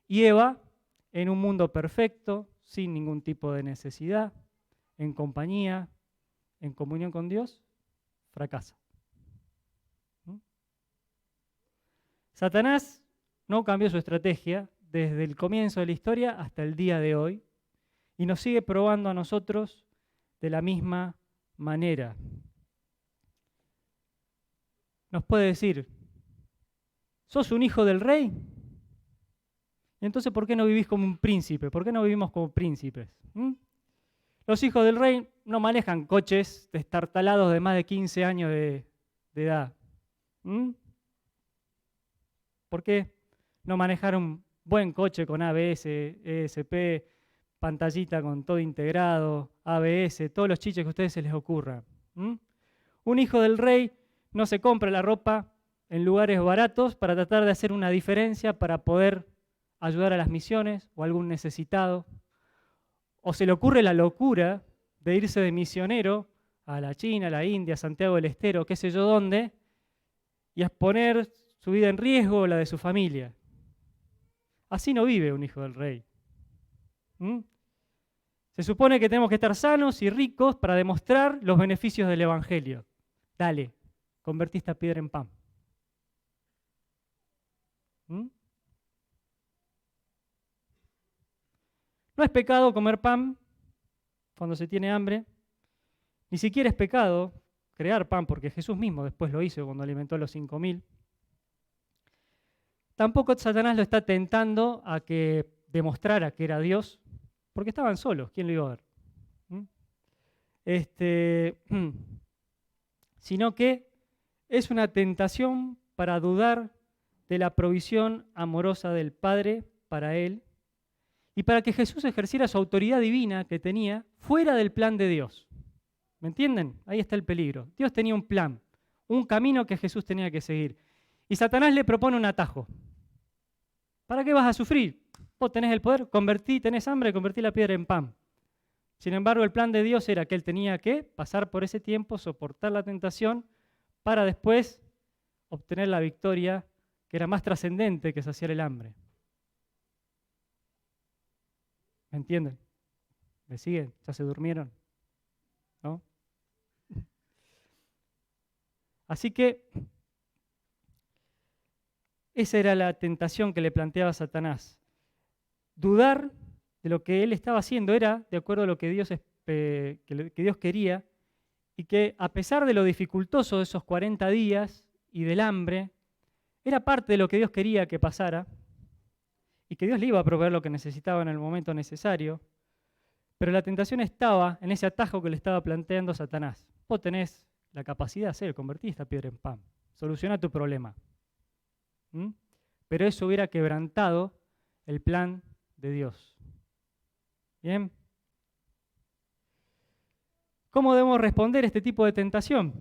S5: Y Eva, en un mundo perfecto, sin ningún tipo de necesidad, en compañía, en comunión con Dios, fracasa. Satanás no cambió su estrategia desde el comienzo de la historia hasta el día de hoy y nos sigue probando a nosotros de la misma manera. Nos puede decir, ¿sos un hijo del rey? Entonces, ¿por qué no vivís como un príncipe? ¿Por qué no vivimos como príncipes? Los hijos del rey no manejan coches destartalados de más de 15 años de edad. ¿Por qué no manejar un buen coche con ABS, ESP, pantallita con todo integrado, ABS, todos los chiches que a ustedes se les ocurra? Un hijo del rey no se compra la ropa en lugares baratos para tratar de hacer una diferencia para poder ayudar a las misiones o a algún necesitado. O se le ocurre la locura de irse de misionero a la China, a la India, a Santiago del Estero, qué sé yo dónde, y exponer su vida en riesgo o la de su familia. Así no vive un hijo del rey. Se supone que tenemos que estar sanos y ricos para demostrar los beneficios del Evangelio. Dale, convertí esta piedra en pan. No es pecado comer pan cuando se tiene hambre. Ni siquiera es pecado crear pan, porque Jesús mismo después lo hizo cuando alimentó a los 5.000. Tampoco Satanás lo está tentando a que demostrara que era Dios, porque estaban solos, ¿quién lo iba a ver? Sino que es una tentación para dudar de la provisión amorosa del Padre para él y para que Jesús ejerciera su autoridad divina que tenía fuera del plan de Dios. ¿Me entienden? Ahí está el peligro. Dios tenía un plan, un camino que Jesús tenía que seguir. Y Satanás le propone un atajo. ¿Para qué vas a sufrir? Vos tenés el poder, tenés hambre, convertí la piedra en pan. Sin embargo, el plan de Dios era que él tenía que pasar por ese tiempo, soportar la tentación, para después obtener la victoria que era más trascendente que saciar el hambre. ¿Me entienden? ¿Me siguen? ¿Ya se durmieron? ¿No? Así que esa era la tentación que le planteaba Satanás. Dudar de lo que él estaba haciendo era de acuerdo a lo que Dios quería, y que a pesar de lo dificultoso de esos 40 días y del hambre, era parte de lo que Dios quería que pasara, y que Dios le iba a proveer lo que necesitaba en el momento necesario, pero la tentación estaba en ese atajo que le estaba planteando Satanás. Vos tenés la capacidad de hacer, convertir esta piedra en pan, soluciona tu problema. Pero eso hubiera quebrantado el plan de Dios. ¿Bien? ¿Cómo debemos responder a este tipo de tentación?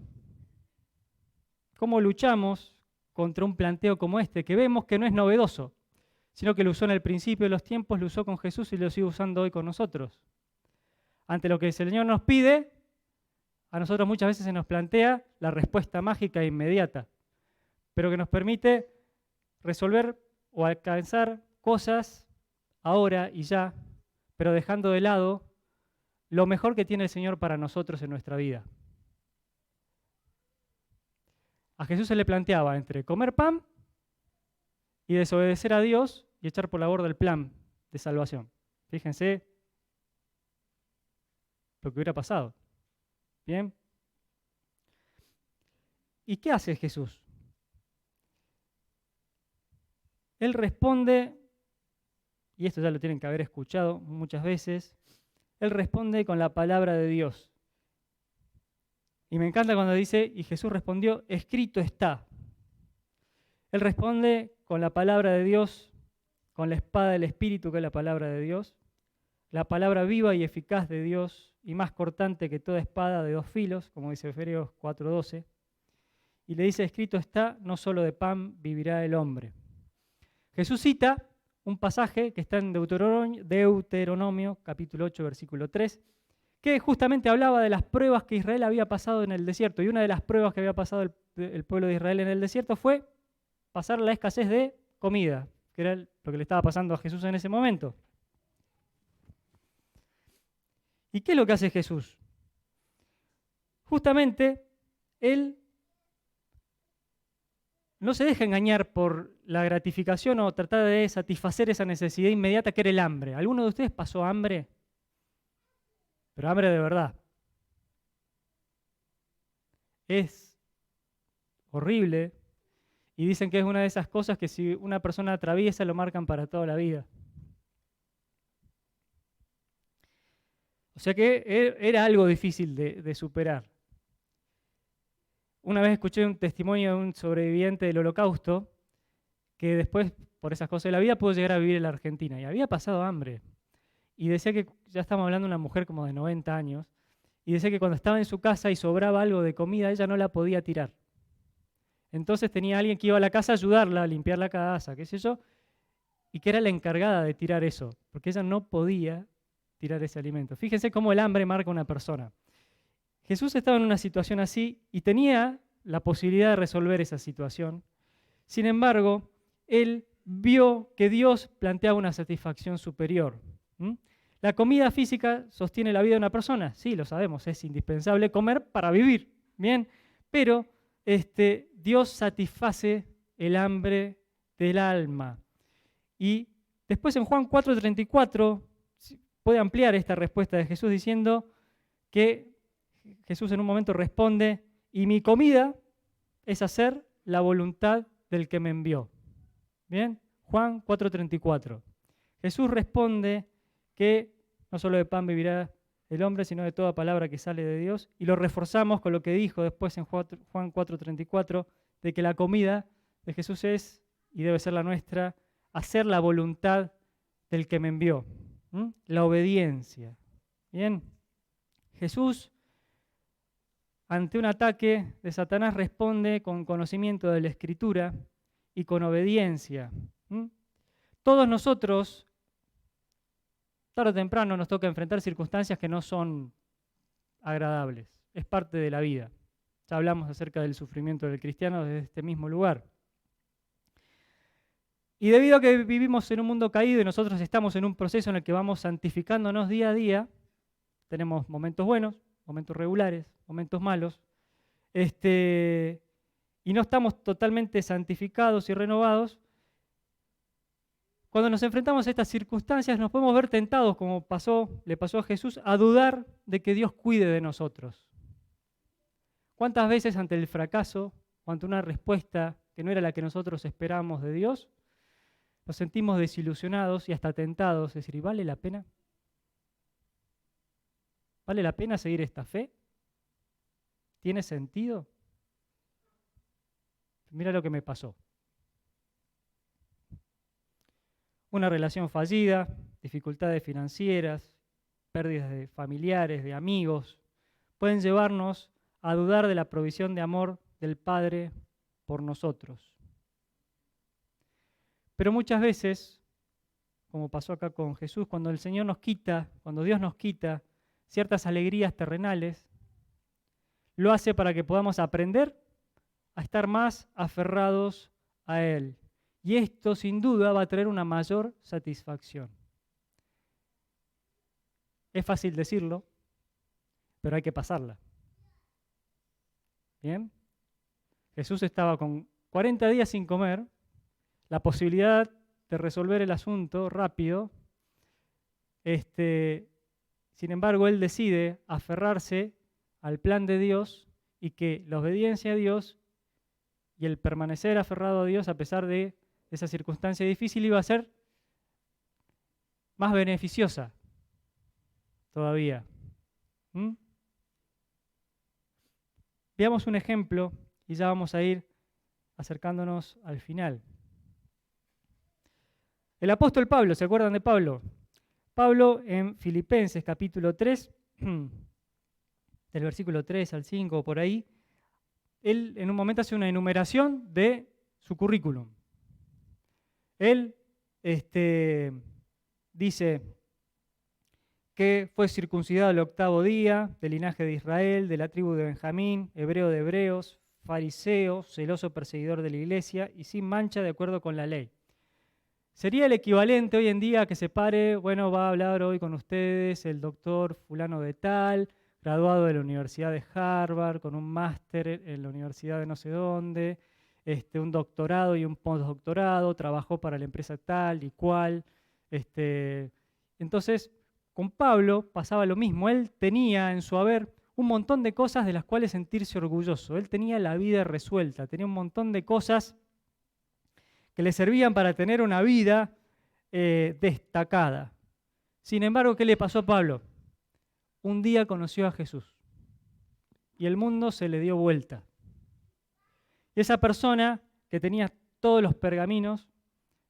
S5: ¿Cómo luchamos contra un planteo como este, que vemos que no es novedoso, sino que lo usó en el principio de los tiempos, lo usó con Jesús y lo sigue usando hoy con nosotros? Ante lo que el Señor nos pide, a nosotros muchas veces se nos plantea la respuesta mágica e inmediata, pero que nos permite resolver o alcanzar cosas ahora y ya, pero dejando de lado lo mejor que tiene el Señor para nosotros en nuestra vida. A Jesús se le planteaba entre comer pan y desobedecer a Dios y echar por la borda el plan de salvación. Fíjense lo que hubiera pasado. ¿Bien? ¿Y qué hace Jesús? Él responde, y esto ya lo tienen que haber escuchado muchas veces, él responde con la palabra de Dios. Y me encanta cuando dice, y Jesús respondió, escrito está. Él responde con la palabra de Dios, con la espada del Espíritu, que es la palabra de Dios, la palabra viva y eficaz de Dios, y más cortante que toda espada de 2 filos, como dice Efesios 4:12. Y le dice, escrito está, no solo de pan vivirá el hombre. Jesús cita un pasaje que está en Deuteronomio capítulo 8, versículo 3, que justamente hablaba de las pruebas que Israel había pasado en el desierto. Y una de las pruebas que había pasado el pueblo de Israel en el desierto fue pasar la escasez de comida, que era lo que le estaba pasando a Jesús en ese momento. ¿Y qué es lo que hace Jesús? Justamente, Él no se deja engañar por la gratificación o tratar de satisfacer esa necesidad inmediata que era el hambre. ¿Alguno de ustedes pasó hambre? Pero hambre de verdad. Es horrible y dicen que es una de esas cosas que si una persona atraviesa lo marcan para toda la vida. O sea que era algo difícil de superar. Una vez escuché un testimonio de un sobreviviente del Holocausto que después, por esas cosas de la vida, pudo llegar a vivir en la Argentina y había pasado hambre. Y decía que, ya estamos hablando de una mujer como de 90 años, y decía que cuando estaba en su casa y sobraba algo de comida, ella no la podía tirar. Entonces tenía alguien que iba a la casa a ayudarla, a limpiar la casa, qué sé yo, y que era la encargada de tirar eso, porque ella no podía tirar ese alimento. Fíjense cómo el hambre marca a una persona. Jesús estaba en una situación así y tenía la posibilidad de resolver esa situación. Sin embargo, él vio que Dios planteaba una satisfacción superior. ¿La comida física sostiene la vida de una persona? Sí, lo sabemos, es indispensable comer para vivir, ¿bien? Pero Dios satisface el hambre del alma. Y después en Juan 4:34 puede ampliar esta respuesta de Jesús diciendo que Jesús en un momento responde, y mi comida es hacer la voluntad del que me envió. ¿Bien? Juan 4:34. Jesús responde que no solo de pan vivirá el hombre, sino de toda palabra que sale de Dios, y lo reforzamos con lo que dijo después en Juan 4:34, de que la comida de Jesús es, y debe ser la nuestra, hacer la voluntad del que me envió. La obediencia. Bien, Jesús, ante un ataque de Satanás, responde con conocimiento de la Escritura y con obediencia. Todos nosotros, tarde o temprano, nos toca enfrentar circunstancias que no son agradables. Es parte de la vida. Ya hablamos acerca del sufrimiento del cristiano desde este mismo lugar. Y debido a que vivimos en un mundo caído y nosotros estamos en un proceso en el que vamos santificándonos día a día, tenemos momentos buenos, momentos regulares, momentos malos, y no estamos totalmente santificados y renovados. Cuando nos enfrentamos a estas circunstancias nos podemos ver tentados, como le pasó a Jesús, a dudar de que Dios cuide de nosotros. ¿Cuántas veces ante el fracaso o ante una respuesta que no era la que nosotros esperábamos de Dios, nos sentimos desilusionados y hasta tentados? Es decir, ¿y vale la pena? ¿Vale la pena seguir esta fe? ¿Tiene sentido? Mira lo que me pasó. Una relación fallida, dificultades financieras, pérdidas de familiares, de amigos, pueden llevarnos a dudar de la provisión de amor del Padre por nosotros. Pero muchas veces, como pasó acá con Jesús, cuando el Señor nos quita, cuando Dios nos quita ciertas alegrías terrenales, lo hace para que podamos aprender a estar más aferrados a Él. Y esto, sin duda, va a traer una mayor satisfacción. Es fácil decirlo, pero hay que pasarla. ¿Bien? Jesús estaba con 40 días sin comer, la posibilidad de resolver el asunto rápido. Sin embargo, Él decide aferrarse al plan de Dios y que la obediencia a Dios y el permanecer aferrado a Dios a pesar de esa circunstancia difícil iba a ser más beneficiosa todavía. Veamos un ejemplo y ya vamos a ir acercándonos al final. El apóstol Pablo, ¿se acuerdan de Pablo? Pablo en Filipenses capítulo 3, del versículo 3 al 5 o por ahí, él en un momento hace una enumeración de su currículum. Él dice que fue circuncidado el 8º día, del linaje de Israel, de la tribu de Benjamín, hebreo de hebreos, fariseo, celoso perseguidor de la iglesia y sin mancha de acuerdo con la ley. Sería el equivalente hoy en día a que se pare, bueno, va a hablar hoy con ustedes el doctor fulano de tal, graduado de la Universidad de Harvard, con un máster en la Universidad de no sé dónde, un doctorado y un postdoctorado, trabajó para la empresa tal y cual. Entonces, con Pablo pasaba lo mismo. Él tenía en su haber un montón de cosas de las cuales sentirse orgulloso. Él tenía la vida resuelta, tenía un montón de cosas que le servían para tener una vida destacada. Sin embargo, ¿qué le pasó a Pablo? Un día conoció a Jesús y el mundo se le dio vuelta. Y esa persona que tenía todos los pergaminos,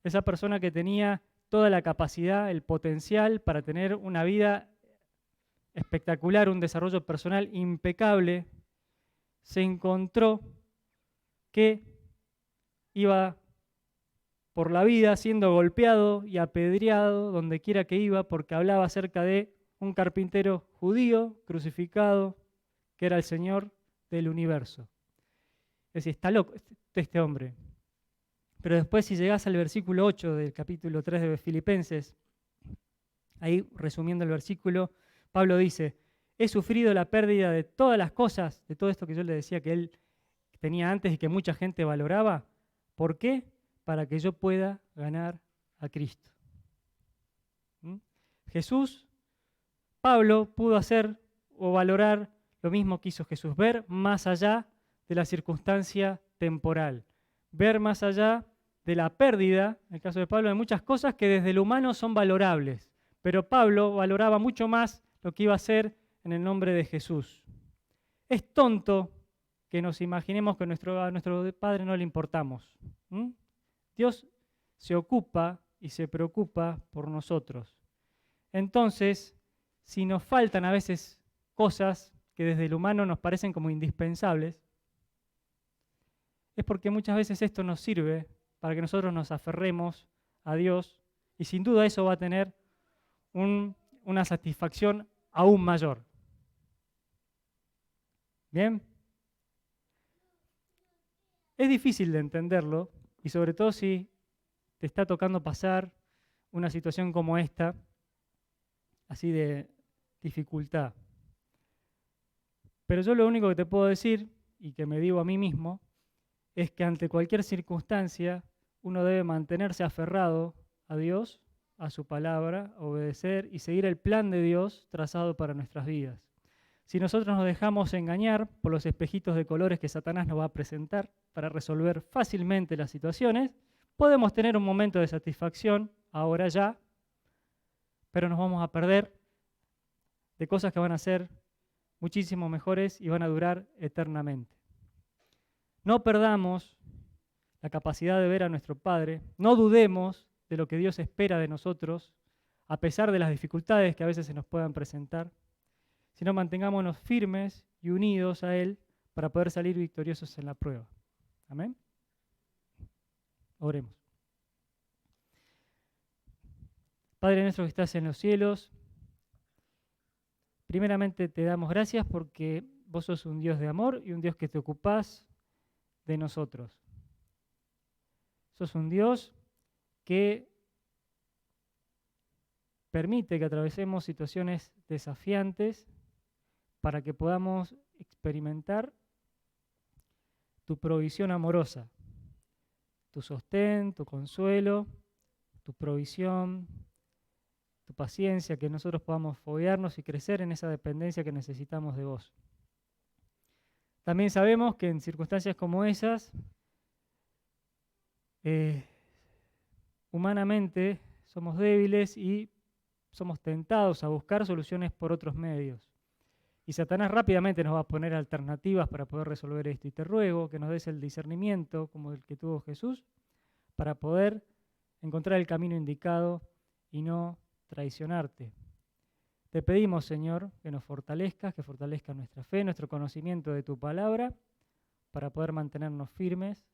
S5: esa persona que tenía toda la capacidad, el potencial para tener una vida espectacular, un desarrollo personal impecable, se encontró que iba por la vida siendo golpeado y apedreado donde quiera que iba porque hablaba acerca de un carpintero judío crucificado que era el Señor del universo. Es decir, está loco este hombre. Pero después, si llegás al versículo 8 del capítulo 3 de Filipenses, ahí resumiendo el versículo, Pablo dice: he sufrido la pérdida de todas las cosas, de todo esto que yo le decía que él tenía antes y que mucha gente valoraba. ¿Por qué? Para que yo pueda ganar a Cristo. Pablo pudo hacer o valorar lo mismo que hizo Jesús, ver más allá de la circunstancia temporal, ver más allá de la pérdida, en el caso de Pablo, de muchas cosas que desde lo humano son valorables, pero Pablo valoraba mucho más lo que iba a hacer en el nombre de Jesús. Es tonto que nos imaginemos que a nuestro Padre no le importamos. Dios se ocupa y se preocupa por nosotros. Entonces, si nos faltan a veces cosas que desde el humano nos parecen como indispensables, es porque muchas veces esto nos sirve para que nosotros nos aferremos a Dios y sin duda eso va a tener una satisfacción aún mayor. ¿Bien? Es difícil de entenderlo y sobre todo si te está tocando pasar una situación como esta, así de dificultad. Pero yo lo único que te puedo decir, y que me digo a mí mismo, es que ante cualquier circunstancia uno debe mantenerse aferrado a Dios, a su palabra, obedecer y seguir el plan de Dios trazado para nuestras vidas. Si nosotros nos dejamos engañar por los espejitos de colores que Satanás nos va a presentar para resolver fácilmente las situaciones, podemos tener un momento de satisfacción, ahora ya, pero nos vamos a perder de cosas que van a ser muchísimo mejores y van a durar eternamente. No perdamos la capacidad de ver a nuestro Padre, no dudemos de lo que Dios espera de nosotros, a pesar de las dificultades que a veces se nos puedan presentar, sino mantengámonos firmes y unidos a Él para poder salir victoriosos en la prueba. Amén. Oremos. Padre nuestro que estás en los cielos, primeramente te damos gracias porque vos sos un Dios de amor y un Dios que te ocupás de nosotros. Sos un Dios que permite que atravesemos situaciones desafiantes para que podamos experimentar tu provisión amorosa, tu sostén, tu consuelo, tu provisión, tu paciencia, que nosotros podamos foguearnos y crecer en esa dependencia que necesitamos de vos. También sabemos que en circunstancias como esas, humanamente somos débiles y somos tentados a buscar soluciones por otros medios. Y Satanás rápidamente nos va a poner alternativas para poder resolver esto. Y te ruego que nos des el discernimiento, como el que tuvo Jesús, para poder encontrar el camino indicado y no traicionarte. Te pedimos, Señor, que nos fortalezcas, que fortalezcas nuestra fe, nuestro conocimiento de tu palabra, para poder mantenernos firmes.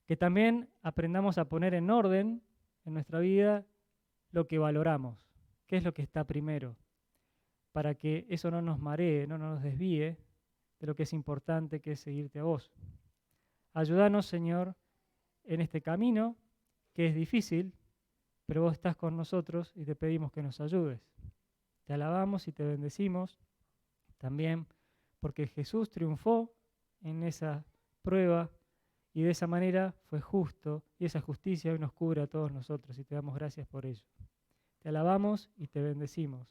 S5: Que también aprendamos a poner en orden en nuestra vida lo que valoramos, qué es lo que está primero, para que eso no nos maree, no nos desvíe de lo que es importante, que es seguirte a vos. Ayúdanos, Señor, en este camino, que es difícil, pero vos estás con nosotros y te pedimos que nos ayudes. Te alabamos y te bendecimos también porque Jesús triunfó en esa prueba y de esa manera fue justo y esa justicia hoy nos cubre a todos nosotros y te damos gracias por ello. Te alabamos y te bendecimos.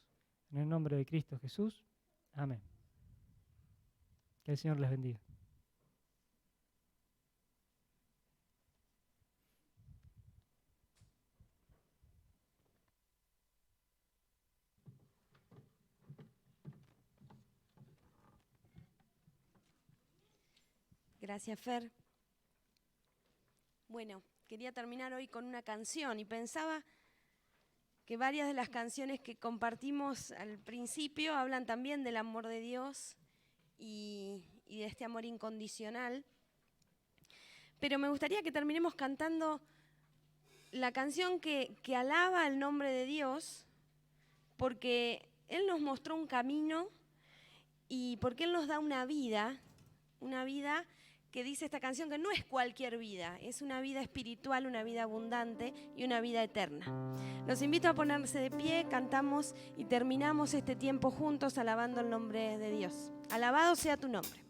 S5: En el nombre de Cristo Jesús. Amén. Que el Señor les bendiga.
S1: Gracias, Fer. Bueno, quería terminar hoy con una canción y pensaba que varias de las canciones que compartimos al principio hablan también del amor de Dios y de este amor incondicional. Pero me gustaría que terminemos cantando la canción que alaba el nombre de Dios, porque Él nos mostró un camino y porque Él nos da una vida que dice esta canción que no es cualquier vida, es una vida espiritual, una vida abundante y una vida eterna. Los invito a ponerse de pie, cantamos y terminamos este tiempo juntos alabando el nombre de Dios. Alabado sea tu nombre.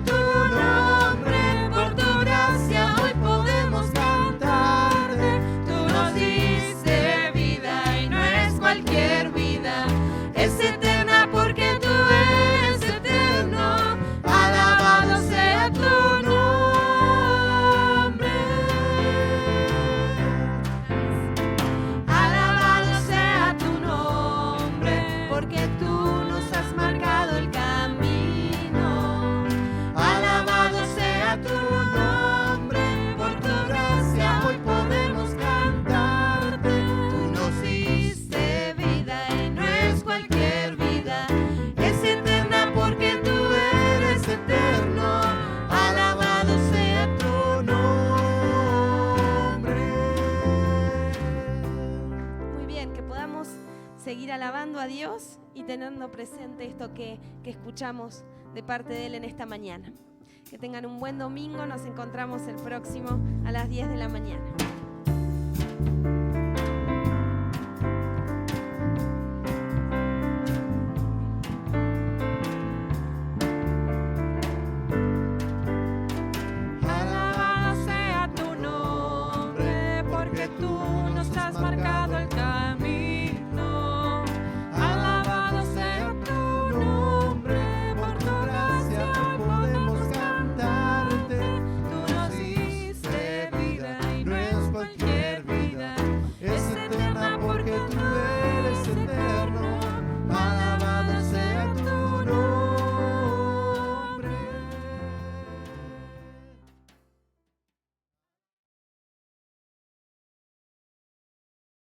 S2: Tu nombre, por tu gracia hoy podemos cantar.
S1: Dios y teniendo presente esto que escuchamos de parte de Él en esta mañana. Que tengan un buen domingo, nos encontramos el próximo a las 10 de la mañana.